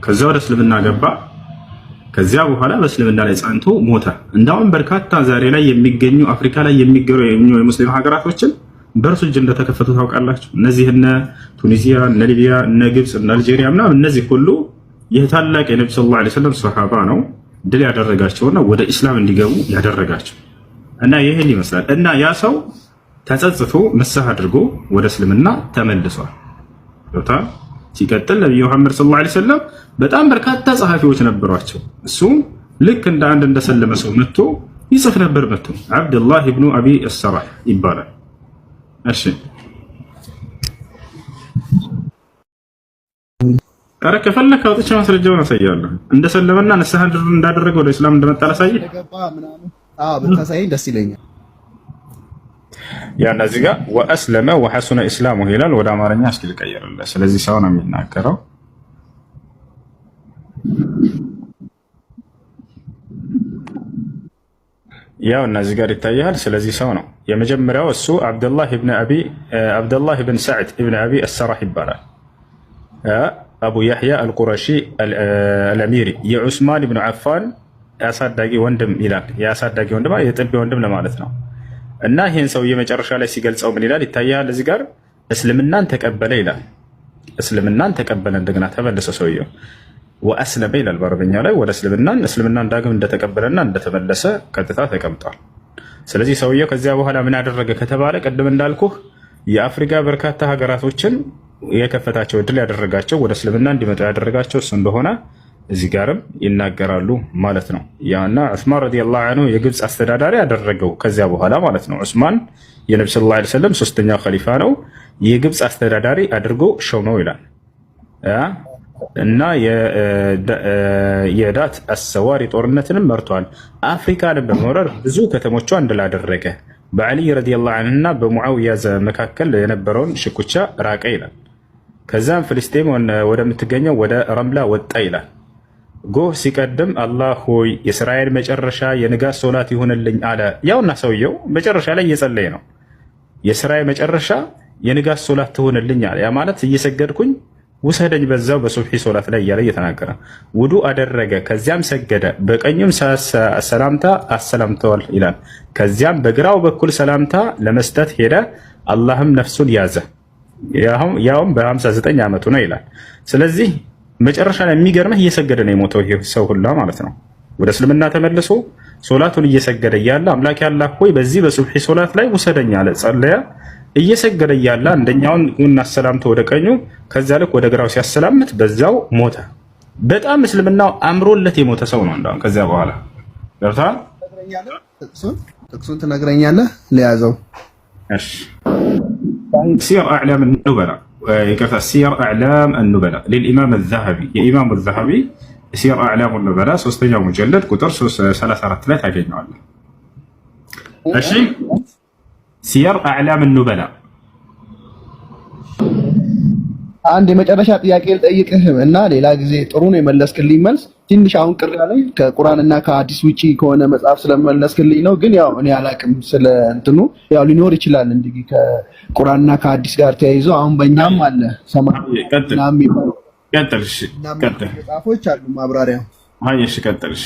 ከዚያ ወደ እስልምና ገባ። ከዚያ በኋላ በእስልምና ላይ ጸንቶ ሞተ። እንዳውም በርካታ ዛሬ ላይ የሚገኙ አፍሪካ ላይ የሚገኙ የሙስሊም ሀገራቶችን በእርሱ እጅ እንደተከፈቱ ታውቃላችሁ። እነዚህ እነ ቱኒዚያ፣ እነ ሊቢያ፣ እነ ግብፅ፣ እነ አልጄሪያ ምናምን እነዚህ ሁሉ ይህ ታላቅ የነቢ ሰለላሁ ዐለይሂ ወሰለም ሶሐባ ነው ድል ያደረጋቸውና ወደ ኢስላም እንዲገቡ ያደረጋቸው እና ይህን ይመስላል። እና ያ ሰው ተጸጽቶ ንስሐ አድርጎ ወደ እስልምና ተመልሷል። ሲቀጥል ነቢዩ መሐመድ ሰለላሁ ዐለይሂ ወሰለም በጣም በርካታ ጸሐፊዎች ነበሯቸው። እሱ ልክ እንደ አንድ እንደሰለመ ሰው መጥቶ ይጽፍ ነበር። መጥቶ አብደላህ ብኑ አቢ አሰራህ ይባላል። እሺ ኧረ ከፈለክ አውጥቼ ማስረጃውን አሳያለሁ። እንደሰለመና ንስሐ እንዳደረገ ወደ እስላም እንደመጣ ላሳይህ። ብታሳይኝ ደስ ይለኛል። ያ እዚህ ጋር ወአስለመ ወሐሱነ ኢስላሙ ይላል። ወደ አማርኛ እስኪ ልቀይርልህ። ስለዚህ ሰው ነው የሚናገረው። ያው እነዚህ ጋር ይታያል። ስለዚህ ሰው ነው የመጀመሪያው እሱ አብዱላህ ኢብን ሰዕድ ኢብን አቢ አሰራህ ይባላል። አቡ ያህያ አልቁረሺ አልአሚሪ የዑስማን ኢብኑ አፋን ያሳዳጊ ወንድም ይላል። ያሳዳጊ ወንድም የጥቢ ወንድም ለማለት ነው። እና ይህን ሰውዬ መጨረሻ ላይ ሲገልጸው ምን ይላል ይታያል። እዚህ ጋር እስልምናን ተቀበለ ይላል። እስልምናን ተቀበለ እንደገና ተመለሰ ሰውየው። ወአስለመ ይላል በአረበኛው ላይ ወደ እስልምናን ዳግም እንደተቀበለና እንደተመለሰ ቀጥታ ተቀምጧል። ስለዚህ ሰውየው ከዚያ በኋላ ምን ያደረገ ከተባለ ቅድም እንዳልኩህ የአፍሪካ በርካታ ሀገራቶችን የከፈታቸው እድል ያደረጋቸው ወደ እስልምና እንዲመጡ ያደረጋቸው እሱ እንደሆነ እዚህ ጋርም ይናገራሉ ማለት ነው። ያና ዑስማን ረዲየላሁ ዐንሁ የግብፅ አስተዳዳሪ ያደረገው ከዚያ በኋላ ማለት ነው። ዑስማን የነብዩ ሰለላሁ ዐለይሂ ወሰለም ሶስተኛው ኸሊፋ ነው። የግብፅ አስተዳዳሪ አድርጎ ሾመው ይላል። እና የዳት አሰዋሪ ጦርነትንም መርቷል። አፍሪካንም በመውረር ብዙ ከተሞቿ እንድላደረገ በዓሊ ረዲየላሁ ዐንሁና በሙዓዊያ መካከል የነበረውን ሽኩቻ ራቀ ይላል። ከዛም ፍልስጤም ወደምትገኘው ወደ ረምላ ወጣ ይላል። ጎህ ሲቀድም አላህ ሆይ የእስራኤል መጨረሻ የንጋት ሶላት ይሁንልኝ አለ። ያውና ሰውየው መጨረሻ ላይ እየጸለየ ነው። የእስራኤል መጨረሻ የንጋት ሶላት ትሁንልኝ አለ። ያ ማለት እየሰገድኩኝ ውሰደኝ በዛው በሱብሒ ሶላት ላይ እያለ እየተናገረ ውዱ አደረገ። ከዚያም ሰገደ። በቀኙም ሰላምታ አሰላምተዋል ይላል። ከዚያም በግራው በኩል ሰላምታ ለመስጠት ሄደ። አላህም ነፍሱን ያዘ። ያውም በ59 ዓመቱ ነው ይላል። ስለዚህ መጨረሻ ላይ የሚገርምህ እየሰገደ ነው የሞተው ይሄ ሰው ሁላ ማለት ነው። ወደ እስልምና ተመልሶ ሶላቱን እየሰገደ እያለ አምላክ ያላህ ሆይ በዚህ በሱብሒ ሶላት ላይ ውሰደኝ አለ። ጸለየ። እየሰገደ እያለ አንደኛውን ጉና አሰላምቶ ወደ ቀኙ ከዚያ ልክ ወደ ግራው ሲያሰላምት በዛው ሞተ። በጣም እስልምናው አምሮለት የሞተ ሰው ነው። እንደውም ከዚያ በኋላ ገብቶሃል። ጥቅሱን ትነግረኛለህ? ለያዘው እሺ ሲር አዕላም አልኑበላ ይቅርታ፣ ሲር አዕላም አልኑበላ ለልኢማም አልዘሀቢ የኢማም አልዘሀቢ ሲር አዕላም አልኑበላ ሶስተኛው ሙጀለድ ቁጥር 34 ላይ ታገኘዋለህ። እሺ ሲር አዕላም አልኑበላ። አንድ የመጨረሻ ጥያቄ ልጠይቅህ እና ሌላ ጊዜ ጥሩ ነው የመለስክልኝ መልስ ትንሽ አሁን ቅር ያለኝ ከቁርአንና ከሐዲስ ውጪ ከሆነ መጽሐፍ ስለመለስክልኝ ነው። ግን ያው እኔ አላቅም ስለ እንትኑ ያው ሊኖር ይችላል እንዴ ከቁርአንና ከሐዲስ ጋር ተያይዞ አሁን በእኛም አለ ሰማይ ናም ይባል ቀጥልሽ መጽሐፎች አሉ ማብራሪያ አይሽ ቀጥልሽ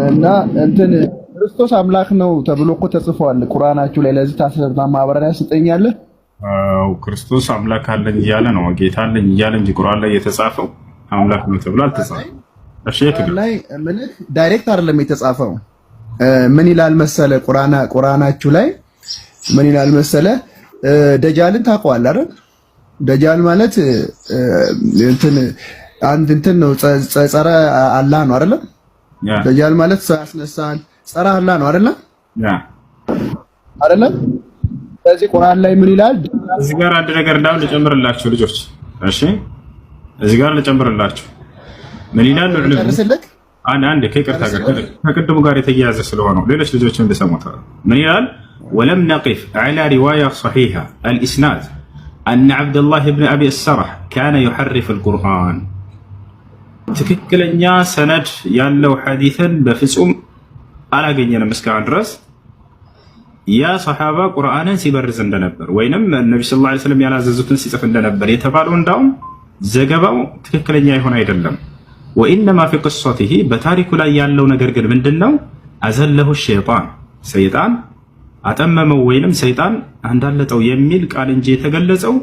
እና እንትን ክርስቶስ አምላክ ነው ተብሎ እኮ ተጽፏል ቁርአናችሁ ላይ። ለዚህ ታስረዳ ማብራሪያ ስጠኛለህ? ክርስቶስ አምላክ አለኝ እያለ ነው ጌታ አለኝ እያለ እንጂ ቁርአን ላይ የተጻፈው አምላክ ነው ተብሎ አልተጻፈም። እሺ ላይ ዳይሬክት አይደለም የተጻፈው። ምን ይላል መሰለ ቁርአናችሁ ላይ ምን ይላል መሰለ ደጃልን ታውቀዋለህ አይደል? ደጃል ማለት እንትን ነው ጸረ አላህ ነው አይደል? ደጃል ማለት ሰው ያስነሳል ጸረ አላህ ነው አይደል? አይደል? ስለዚህ ቁርአን ላይ ምን ይላል? እዚህ ጋር አንድ ነገር እንዳው ልጨምርላችሁ ልጆች። እሺ እዚህ ጋር ልጨምርላችሁ ምን ይላል? አንድ ከይቅርታ ጋር ከቅድሙ ጋር የተያያዘ ስለሆነው ሌሎች ልጆችም እንደሰሙት ምን ይላል? ولم نقف على رواية صحيحة الإسناد أن عبد الله بن أبي السرح كان يحرف القرآن ትክክለኛ ሰነድ ያለው ሐዲስን በፍጹም አላገኘንም እስካሁን ድረስ። ያ ሰሃባ ቁርአንን ሲበርዝ እንደነበር ወይንም ነብዩ ሰለላሁ ዐለይሂ ወሰለም ያላዘዙትን ሲጽፍ እንደነበር የተባለው እንዳውም ዘገባው ትክክለኛ ይሆን አይደለም። ወኢንማ في قصته በታሪኩ ላይ ያለው ነገር ግን ምንድነው? አዘለሁ ሸይጣን ሰይጣን አጠመመው ወይንም ሰይጣን አንዳለጠው የሚል ቃል እንጂ የተገለጸው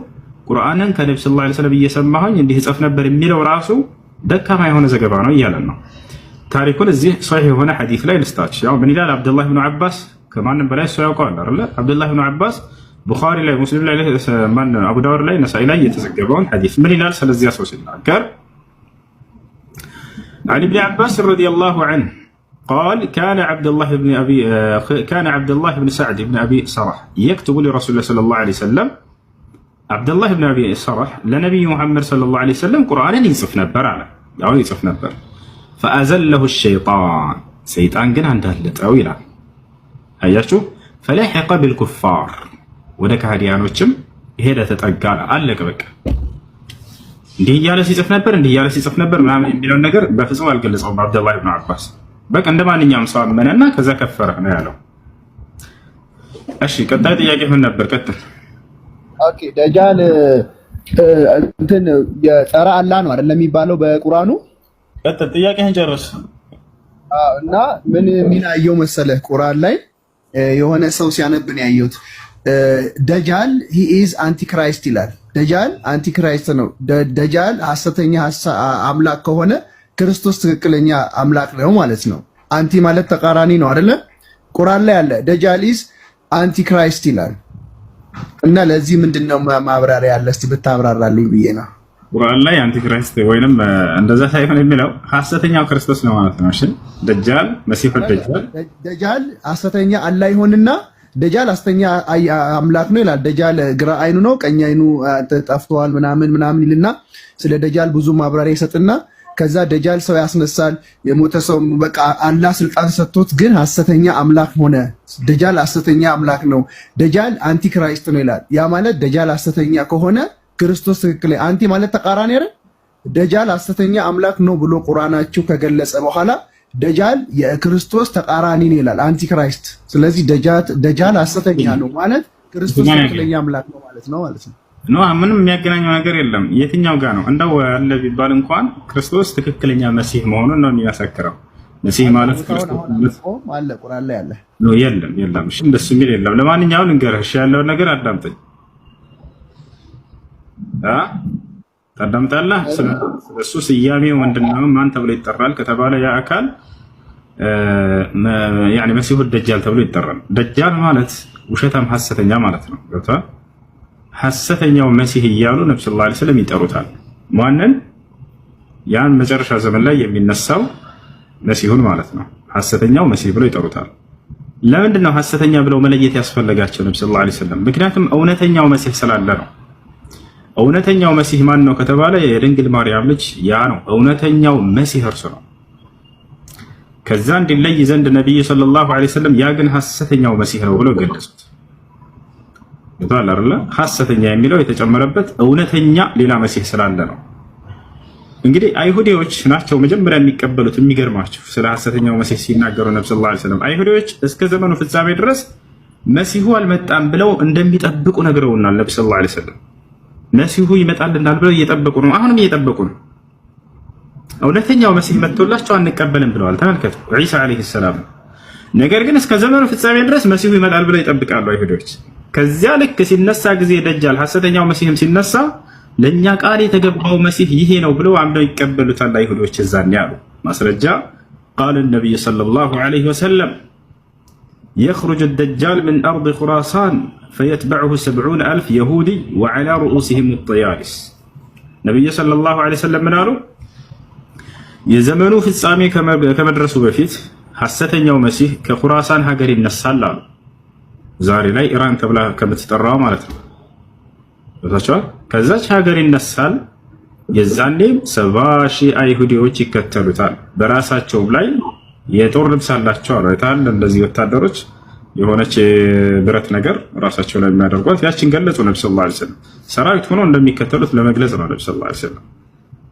ቁርአንን ከነብዩ ሰለላሁ ዐለይሂ ወሰለም እየሰማሁኝ እንዲህ ጽፍ ነበር የሚለው ራሱ ደካማ የሆነ ዘገባ ነው እያለን ነው። ታሪኩን እዚህ ሷሂህ የሆነ ሐዲስ ላይ ልስጣችሁ። ያው ምን ይላል? አብዱላህ ኢብኑ አባስ ከማንም በላይ ሰው ያውቀዋል አይደል? አብዱላህ ኢብኑ አባስ ቡኻሪ ላይ ሙስሊም ላይ ማን አቡ ዳውድ ላይ ነሳኢ ላይ የተዘገበውን ሐዲስ ምን ይላል? ስለዚያ ሰው ሲናገር عن ابن عباس رضي الله عنه قال كان عبد الله بن سعد بن ابي سرح يكتب لرسول الله صلى الله عليه وسلم عبد الله بن ابي سرح لنبي محمد صلى الله عليه وسلم قرانا يصف نبر على او يصف نبر فازله الشيطان سيطان ግን አንዳለጠው ይላል። አያችሁ فلحق بالكفار ወደ ካህዲያኖችም ሄደ ተጠጋ አለቀ በቃ። እንዲህ እያለ ሲጽፍ ነበር ምናምን የሚለውን ነገር በፍጹም አልገለጸውም አብደላህ ኢብኑ አባስ። በቃ እንደ ማንኛውም ሰው አመነና ከዛ ከፈረ ነው ያለው። እሺ ቀጣይ ጥያቄ ምን ነበር? ቀጥል። ኦኬ ደጃል እንትን የጸረ አላህ ነው አይደል የሚባለው በቁርአኑ? ቀጥል፣ ጥያቄህን ጨርስ። እና ምን አየው መሰለህ ቁርአን ላይ የሆነ ሰው ሲያነብን ያየሁት ደጃል ሂ ኢዝ አንቲክራይስት ይላል። ደጃል አንቲክራይስት ነው። ደጃል ሐሰተኛ አምላክ ከሆነ ክርስቶስ ትክክለኛ አምላክ ነው ማለት ነው። አንቲ ማለት ተቃራኒ ነው አይደለ? ቁርአን ላይ አለ ደጃል ኢዝ አንቲክራይስት ይላል። እና ለዚህ ምንድነው ማብራሪያ ያለ? እስቲ ብታብራራልኝ ብዬ ነው። ቁርአን ላይ አንቲክራይስት ወይንም እንደዛ ሳይሆን የሚለው ሐሰተኛው ክርስቶስ ነው ማለት ነው። እሺ ደጃል መሲሁ ደጃል ሐሰተኛ አላህ ይሆንና ደጃል ሐሰተኛ አምላክ ነው ይላል። ደጃል ግራ አይኑ ነው ቀኝ አይኑ ጠፍቷል ምናምን ይልና ስለ ደጃል ብዙ ማብራሪያ ይሰጥና ከዛ ደጃል ሰው ያስነሳል። የሞተ ሰው በቃ አላህ ስልጣን ሰጥቶት ግን ሐሰተኛ አምላክ ሆነ። ደጃል ሐሰተኛ አምላክ ነው። ደጃል አንቲክራይስት ነው ይላል። ያ ማለት ደጃል ሐሰተኛ ከሆነ ክርስቶስ ትክክል። አንቲ ማለት ተቃራኒ አይደል? ደጃል ሐሰተኛ አምላክ ነው ብሎ ቁርአናችሁ ከገለጸ በኋላ ደጃል የክርስቶስ ተቃራኒ ነው ይላል፣ አንቲክራይስት። ስለዚህ ደጃል ሐሰተኛ ነው ማለት ክርስቶስ ትክክለኛ አምላክ ነው ማለት ነው። ምንም የሚያገናኘው ነገር የለም። የትኛው ጋር ነው እንደው ያለ ቢባል እንኳን ክርስቶስ ትክክለኛ መሲህ መሆኑን ነው የሚመሰክረው። መሲህ ማለት ክርስቶስ አለ ቁርአን ላይ አለ ነው። የለም። እሺ እንደሱ የሚል የለም። ለማንኛውም ልንገርህ፣ እሺ ያለውን ነገር አዳምጠኝ። ታዳምጣለህ? እሱ ስያሜው ምንድነው? ማን ተብሎ ይጠራል ከተባለ ያ አካል ያኒ መሲሁ ደጃል ተብሎ ይጠራል። ደጃል ማለት ውሸታም ሐሰተኛ ማለት ነው። ገብቶሃል? ሐሰተኛው መሲህ እያሉ ነብዩ ሰለላሁ ዐለይሂ ወሰለም ይጠሩታል። ማንን? ያን መጨረሻ ዘመን ላይ የሚነሳው መሲሁን ማለት ነው። ሐሰተኛው መሲህ ብሎ ይጠሩታል። ለምንድን ነው ሐሰተኛ ብለው መለየት ያስፈልጋቸው ነብዩ ሰለላሁ ዐለይሂ ወሰለም? ምክንያቱም እውነተኛው መሲህ ስላለ ነው። እውነተኛው መሲህ ማን ነው ከተባለ የድንግል ማርያም ልጅ ያ ነው። እውነተኛው መሲህ እርሱ ነው። ከዛ እንዲለይ ዘንድ ነብዩ ሰለላሁ ዐለይሂ ወሰለም ያ ግን ሐሰተኛው መሲህ ነው ብለው ገለጹት። ይባላል አይደል? ሐሰተኛ የሚለው የተጨመረበት እውነተኛ ሌላ መሲህ ስላለ ነው። እንግዲህ አይሁዲዎች ናቸው መጀመሪያ የሚቀበሉት። የሚገርማቸው ስለ ሐሰተኛው መሲህ ሲናገሩ ነብዩ ሰለላሁ ዐለይሂ ወሰለም አይሁዲዎች እስከ ዘመኑ ፍጻሜ ድረስ መሲሁ አልመጣም ብለው እንደሚጠብቁ ነግረውናል። ነብዩ ሰለላሁ ዐለይሂ ወሰለም መሲሁ ይመጣልናል ብለው እየጠበቁ ነው። አሁንም እየጠበቁ ነው። እውነተኛው መሲህ መጥቶላቸው አንቀበልም ብለዋል። ተመልከቱ፣ ዒሳ ዐለይሂ ሰላም። ነገር ግን እስከ ዘመኑ ፍጻሜ ድረስ መሲሁ ይመጣል ብለው ይጠብቃሉ አይሁዶች። ከዚያ ልክ ሲነሳ ጊዜ ደጃል ሐሰተኛው መሲህም ሲነሳ ለኛ ቃል የተገባው መሲህ ይሄ ነው ብለው አምነው ይቀበሉታል አይሁዶች። እዛን ያሉ ማስረጃ ቃል ነብዩ ሰለላሁ ዐለይሂ ወሰለም يخرج الدجال من أرض خراسان فيتبعه 70,000 يهودي وعلى رؤوسهم الطيالس. نبي صلى الله عليه وسلم من قالوا የዘመኑ ፍጻሜ ከመድረሱ በፊት ሐሰተኛው መሲህ ከኹራሳን ሀገር ይነሳል አሉ። ዛሬ ላይ ኢራን ተብላ ከምትጠራው ማለት ነው። ወጣቻው ከዛች ሀገር ይነሳል። የዛኔም 70,000 አይሁዲዎች ይከተሉታል። በራሳቸው ላይ የጦር ልብስ አላቸው አሏታል። እንደዚህ ወታደሮች የሆነች ብረት ነገር ራሳቸው ላይ የሚያደርጓት ያችን ገለጹ ነብዩ ሰለላሁ ዐለይሂ ወሰለም። ሰራዊት ሆኖ እንደሚከተሉት ለመግለጽ ነው ነብዩ ሰለላሁ ዐለይሂ ወሰለም።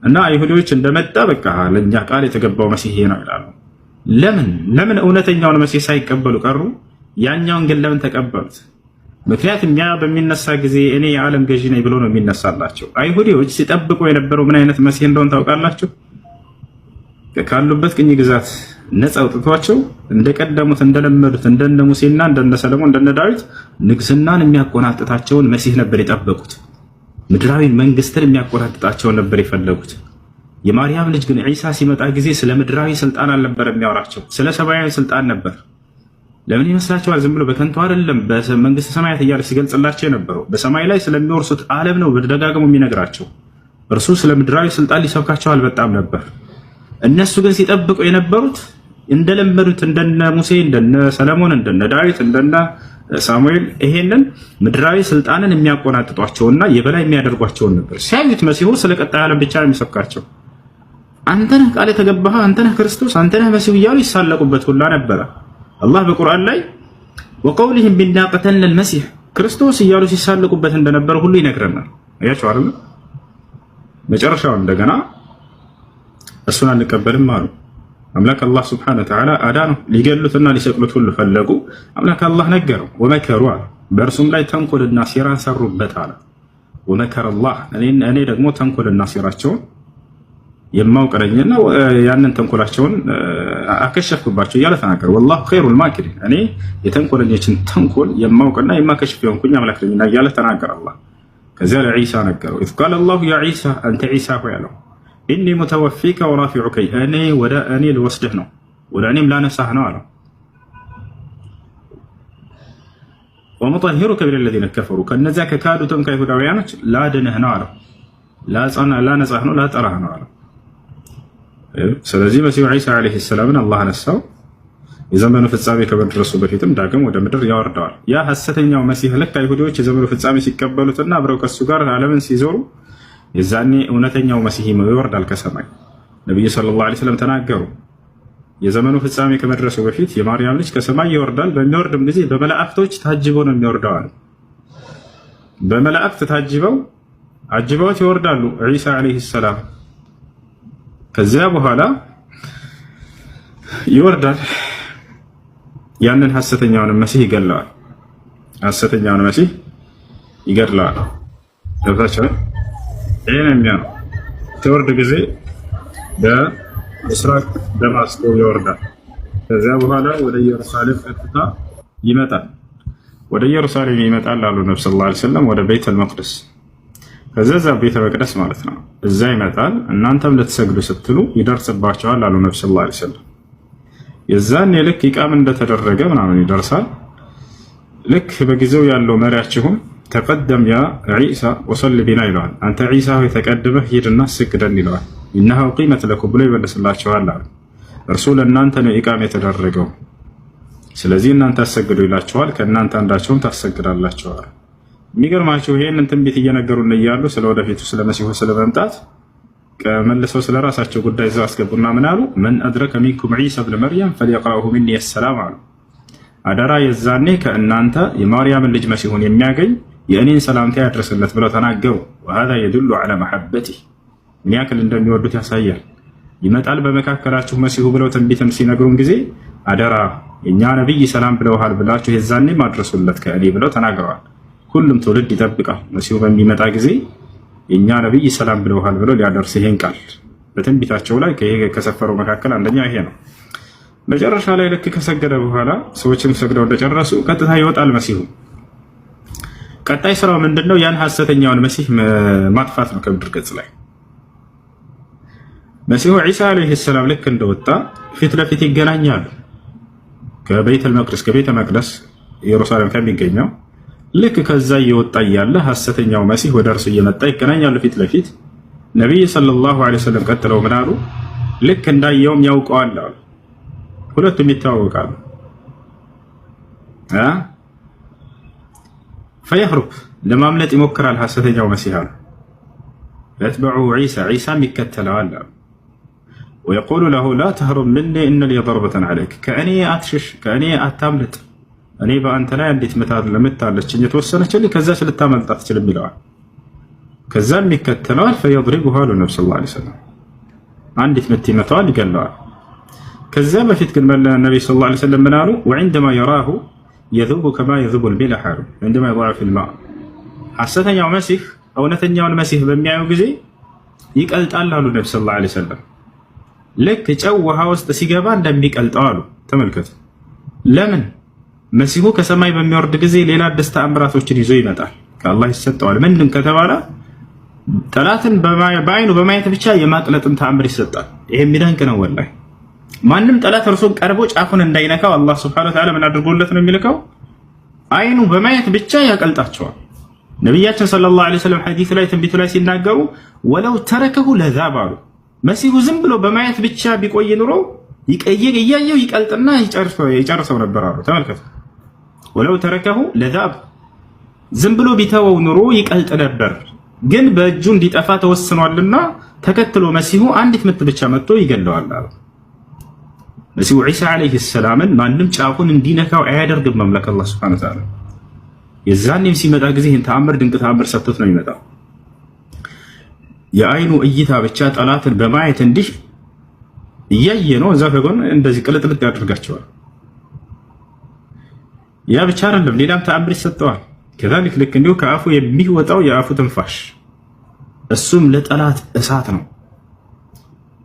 እና አይሁዲዎች እንደመጣ በቃ ለኛ ቃል የተገባው መሲህ ነው ይላሉ። ለምን እውነተኛውን መሲህ ሳይቀበሉ ቀሩ? ያኛውን ግን ለምን ተቀበሉት? ምክንያቱም ያ በሚነሳ ጊዜ እኔ የዓለም ገዢ ነኝ ብሎ ነው የሚነሳላቸው። አይሁዲዎች ሲጠብቁ የነበረው ምን አይነት መሲህ እንደሆነ ታውቃላችሁ? ካሉበት ቅኝ ግዛት ነፃ አውጥቷቸው እንደቀደሙት እንደለመዱት እንደነ ሙሴና እንደነ ሰለሞን እንደነ ዳዊት ንግስናን የሚያቆናጥጣቸውን መሲህ ነበር የጠበቁት። ምድራዊ መንግስትን የሚያቆናጥጣቸውን ነበር የፈለጉት። የማርያም ልጅ ግን ዒሳ ሲመጣ ጊዜ ስለ ምድራዊ ስልጣን አልነበር የሚያወራቸው፣ ስለ ሰማያዊ ስልጣን ነበር። ለምን ይመስላችኋል? ዝም ብሎ በከንቱ አይደለም። በመንግስተ ሰማያት እያለ ሲገልጽላቸው የነበረው በሰማይ ላይ ስለሚወርሱት ዓለም ነው በደጋግሞ የሚነግራቸው። እርሱ ስለ ምድራዊ ስልጣን ሊሰብካቸው አልበጣም ነበር። እነሱ ግን ሲጠብቁ የነበሩት እንደለመዱት እንደነ ሙሴ እንደነ ሰለሞን እንደነ ዳዊት እንደነ ሳሙኤል ይሄንን ምድራዊ ስልጣንን የሚያቆናጥጧቸውና የበላይ የሚያደርጓቸውን ነበር። ሲያዩት መሲሁ ስለ ቀጣይ ዓለም ብቻ ነው የሚሰብካቸው። አንተ ነህ ቃል የተገባህ፣ አንተ ነህ ክርስቶስ፣ አንተ ነህ መሲሁ እያሉ ይሳለቁበት ሁላ ነበረ። አላህ በቁርአን ላይ ወቀውሊሂም ቢና ቀተልና አልመሲህ ክርስቶስ እያሉ ሲሳለቁበት እንደነበረ ሁሉ ይነግረናል። አያችሁ አይደል? መጨረሻው እንደገና እሱን አንቀበልም አሉ። አምላክ አላህ ሱብሓነሁ ወተዓላ አዳነው። ሊገሉትና ሊሰቅሉት ሁሉ ፈለጉ። አምላክ አላህ ነገረው። ወመከሩ አለ፣ በእርሱም ላይ ተንኮልና ሴራን ሰሩበት አለ። ወመከረ አላህ፣ እኔ ደግሞ ተንኮልና ሴራቸውን የማውቅ ነኝና ያንን ተንኮላቸውን አከሸፍኩባቸው እያለ ተናገረ። ወላሁ ኸይሩል ማኪሪን፣ እኔ የተንኮለኞችን ተንኮል የማውቅና የማከሽፍ የሆንኩኝ አምላክ ነኝና እያለ ተናገረ አላህ። ከዚያ ለዒሳ ነገረው። ኢዝ ቃለ አላሁ ያ ዒሳ፣ አንተ ዒሳ ሆይ አለው፣ ኢኒ ሙተወፊከ ወራፊዑከ፣ እኔ ወደ እኔ ልወስድህ ነው ወደ እኔም ላነሳህ ነው አለው። ወሙጠሂሩከ ሚነለዚነ ከፈሩ፣ ከነዚያ ከካዱትም ከይሁዳውያኖች ላድንህ ነው አለው። ላነጻህ ነው ላጠራህ ነው አለው። ስለዚህ መሲሁ ዒሳ ዓለይሂ ሰላምን አላህ አነሳው። የዘመኑ ፍጻሜ ከመድረሱ በፊትም ዳግም ወደ ምድር ያወርደዋል። ያ ሐሰተኛው መሲህ ልክ አይሁዶች የዘመኑ ፍጻሜ ሲቀበሉትና አብረው ከሱ ጋር ዓለምን ሲዞሩ የዛኔ እውነተኛው መሲህ ይወርዳል ከሰማይ። ነብዩ ሰለላሁ ዐለይሂ ወሰለም ተናገሩ። የዘመኑ ፍጻሜ ከመድረሱ በፊት የማርያም ልጅ ከሰማይ ይወርዳል። በሚወርድም ጊዜ በመላእክቶች ታጅበው ነው የሚወርደው አለ። በመላእክት አጅበውት ይወርዳሉ ዒሳ ዓለይሂ ሰላም። ከዚያ በኋላ ይወርዳል። ያንን ሐሰተኛውን መሲህ ይገለዋል። ሐሰተኛውን መሲህ ይገድለዋል። ገብታችኋል? ይሄን የሚያው ተወርድ ጊዜ በምስራቅ ደማስቆ ይወርዳል። ከዚያ በኋላ ወደ ኢየሩሳሌም ቀጥታ ይመጣል። ወደ ኢየሩሳሌም ይመጣል አሉ ነብዩ ሰለላሁ ዐለይሂ ወሰለም፣ ወደ ቤተል መቅደስ። ከዛ ቤተ መቅደስ ማለት ነው። እዛ ይመጣል። እናንተም ልትሰግዱ ስትሉ ይደርስባቸዋል አሉ ነብዩ ሰለላሁ ዐለይሂ ወሰለም። የዛኔ ልክ ኢቃም እንደተደረገ ምናምን ይደርሳል። ልክ በጊዜው ያለው መሪያችሁም ተቀደም ያ ዒሳ ወሰሊ ቢና ይለዋል። አንተ ዒሳ ሆይ ተቀድመህ ሂድና ስግደን ይለዋል። ኢነሃ ቂመት ለኩም ብሎ ይመልስላችኋል አሉ። እርሱ ለእናንተ ነው ኢቃም የተደረገው፣ ስለዚህ እናንተ አሰግዱ ይላችኋል። ከእናንተ አንዳቸውም ታሰግዳላችኋል። የሚገርማችሁ ይሄንን ትንቢት እየነገሩን እያሉ ስለ ወደፊቱ ስለ መሲሁ ስለመምጣት መልሰው ስለ ራሳቸው ጉዳይ እዛው አስገቡና ምን አሉ? መን አድረከ ሚንኩም ዒሳ ብነ መርየም ፈልየቅረእሁ ሚኒ ሰላም አሉ። አደራ የዛኔ ከእናንተ የማርያምን ልጅ መሲሁን የሚያገኝ የእኔን ሰላምታ ያድርስለት ብለው ተናገሩ። ወሃዛ የዱሉ ዐላ መሐበቲህ፣ ምን ያክል እንደሚወዱት ያሳያል። ይመጣል በመካከላችሁ መሲሁ ብለው ትንቢትም ሲነግሩን ጊዜ አደራ የእኛ ነቢይ ሰላም ብለውሃል ብላችሁ የዛኔ ማድረሱለት ከእኔ ብለው ተናግረዋል። ሁሉም ትውልድ ይጠብቃል። መሲሁ በሚመጣ ጊዜ የእኛ ነቢይ ሰላም ብለውሃል ብለው ሊያደርስ ይሄን ቃል በትንቢታቸው ላይ ከሰፈረው መካከል አንደኛ ይሄ ነው። መጨረሻ ላይ ልክ ከሰገደ በኋላ ሰዎችም ሰግደው እንደጨረሱ ቀጥታ ይወጣል መሲሁ። ቀጣይ ስራው ምንድነው? ያን ሐሰተኛውን መሲህ ማጥፋት ነው ከምድር ገጽ ላይ። መሲሁ ዒሳ ዓለይሂ ሰላም ልክ እንደወጣ ፊት ለፊት ይገናኛሉ ከቤተል መቅደስ ከቤተ መቅደስ ኢየሩሳሌም ከሚገኘው። ልክ ከዛ እየወጣ እያለ ሐሰተኛው መሲህ ወደ እርሱ እየመጣ ይገናኛሉ ፊት ለፊት። ነቢይ ሰለላሁ ዐለይሂ ወሰለም ቀጥለው ምን አሉ? ልክ እንዳየውም ያውቀዋል አሉ። ሁለቱም ይተዋወቃሉ። ፈየህሩብ ለማምለጥ ይሞክራል ሐሰተኛው መሲህ አሉ። ፈየትበዑ ዒሳም ይከተለዋል አሉ። ወየቁሉ ለሁ ላ ተህሩብ ሚኒ ኢነ ሊ ደርበተን ዐለይክ፣ ከእኔ አትሽሽ፣ ከእኔ አታምልጥ፣ እኔ በአንተ ላይ አንዲት ምት አለችኝ የተወሰነችልኝ፣ ከዛች ልታመልጥ አትችልም ይለዋል። ከዛም ይከተለዋል። ፈየድሪቡሁ አሉ ነብዩ ሰለላሁ ዐለይሂ ወሰለም፣ አንዲት ምት ይመታዋል፣ ይገለዋል። ከዚያ በፊት ግን ነብዩ ሰለላሁ ዐለይሂ ወሰለም ምን አሉ? ወዕንደማ የራሁ የዙቡ ከማ የዙቡ ልሚልሕ አሉ። ዕንደማ የضዑ ፊል ማእ፣ ሐሰተኛው መሲህ እውነተኛውን መሲህ በሚያዩ ጊዜ ይቀልጣል አሉ ነብዩ ሰለላሁ ዐለይሂ ወሰለም። ልክ ጨው ውሃ ውስጥ ሲገባ እንደሚቀልጠው አሉ። ተመልከቱ። ለምን? መሲሁ ከሰማይ በሚወርድ ጊዜ ሌላ አዲስ ተአምራቶችን ይዞ ይመጣል፣ ከአላህ ይሰጠዋል። ምንድን ከተባለ ጠላትን በአይኑ በማየት ብቻ የማቅለጥን ተአምር ይሰጣል። ይሄ የሚደንቅ ነው ወላሂ። ማንም ጠላት እርሱን ቀርቦ ጫፉን እንዳይነካው አላህ ሱብሓነሁ ወተዓላ ምን አድርጎለት ነው የሚልከው? አይኑ በማየት ብቻ ያቀልጣቸዋል። ነቢያችን ሰለላሁ ዐለይሂ ወሰለም ሐዲስ ላይ ትንቢቱ ላይ ሲናገሩ ወለው ተረከሁ ለዛብ አሉ። መሲሁ ዝም ብሎ በማየት ብቻ ቢቆይ ኑሮ እያየው ይቀልጥና ይጨርሰው ነበር አሉ። ተመልከቱ። ወለው ተረከሁ ለዛብ፣ ዝም ብሎ ቢተወው ኑሮ ይቀልጥ ነበር፣ ግን በእጁ እንዲጠፋ ተወስኗልና ተከትሎ መሲሁ አንዲት ምት ብቻ መጥቶ ይገለዋል አሉ። መሲሁ ዒሳ ዓለይሂ ሰላምን ማንም ጫፉን እንዲነካው አያደርግም አምላክ አላህ ሱብሓነሁ ወተዓላ። የዛኔም ሲመጣ ጊዜ ይህን ተአምር ድንቅ ተአምር ሰጥቶት ነው የሚመጣው። የአይኑ እይታ ብቻ ጠላትን በማየት እንዲህ እያየ ነው እዛ ከጎን እንደዚህ ቅልጥልጥ ያደርጋቸዋል። ያ ብቻ አይደለም፣ ሌላም ተአምር ይሰጠዋል። ከዛሊክ ልክ እንዲሁ ከአፉ የሚወጣው የአፉ ትንፋሽ እሱም ለጠላት እሳት ነው።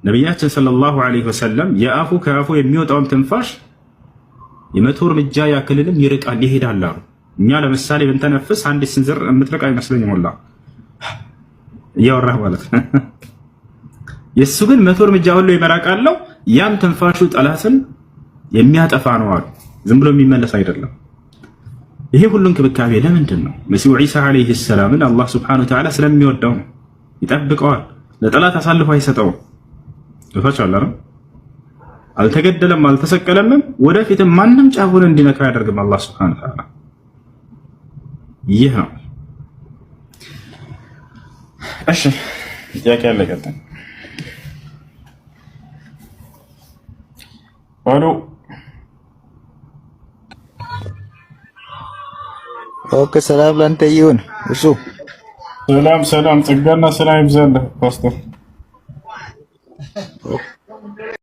ነቢያችን ሰለላሁ ዐለይሂ ወሰለም የአፉ ከአፉ የሚወጣውን ትንፋሽ የ100 እርምጃ ያክልንም ይርቃል ይሄዳል አሉ። እኛ ለምሳሌ ብንተነፍስ አንድ ስንዝር የምትርቅ አይመስለኝም ሁላ እያወራህ ማለት ነው። የእሱ ግን 100 እርምጃ ሁሉ ይመራቃለው። ያም ትንፋሹ ጠላትን የሚያጠፋ ነው አሉ። ዝም ብሎ የሚመለስ አይደለም። ይሄ ሁሉ እንክብካቤ ለምንድን ነው? መሲሁ ዒሳ ዐለይሂ ሰላምን አላህ ሱብሓነሁ ወተዓላ ስለሚወደው ነው። ይጠብቀዋል፣ ለጠላት አሳልፎ አይሰጠውም። ይፈቻል አይደል? አልተገደለም፣ አልተሰቀለምም። ወደፊትም ማንም ጫፉን እንዲነካ ያደርግም አላህ ሱብሓነሁ ወተዓላ። ይህ ነው። እሺ ጥያቄ አለ ቀጥታ አሎ ኦኬ፣ ሰላም ላንተ ይሁን። እሱ ሰላም ጸጋና ሰላም ይብዛልህ ፓስተር።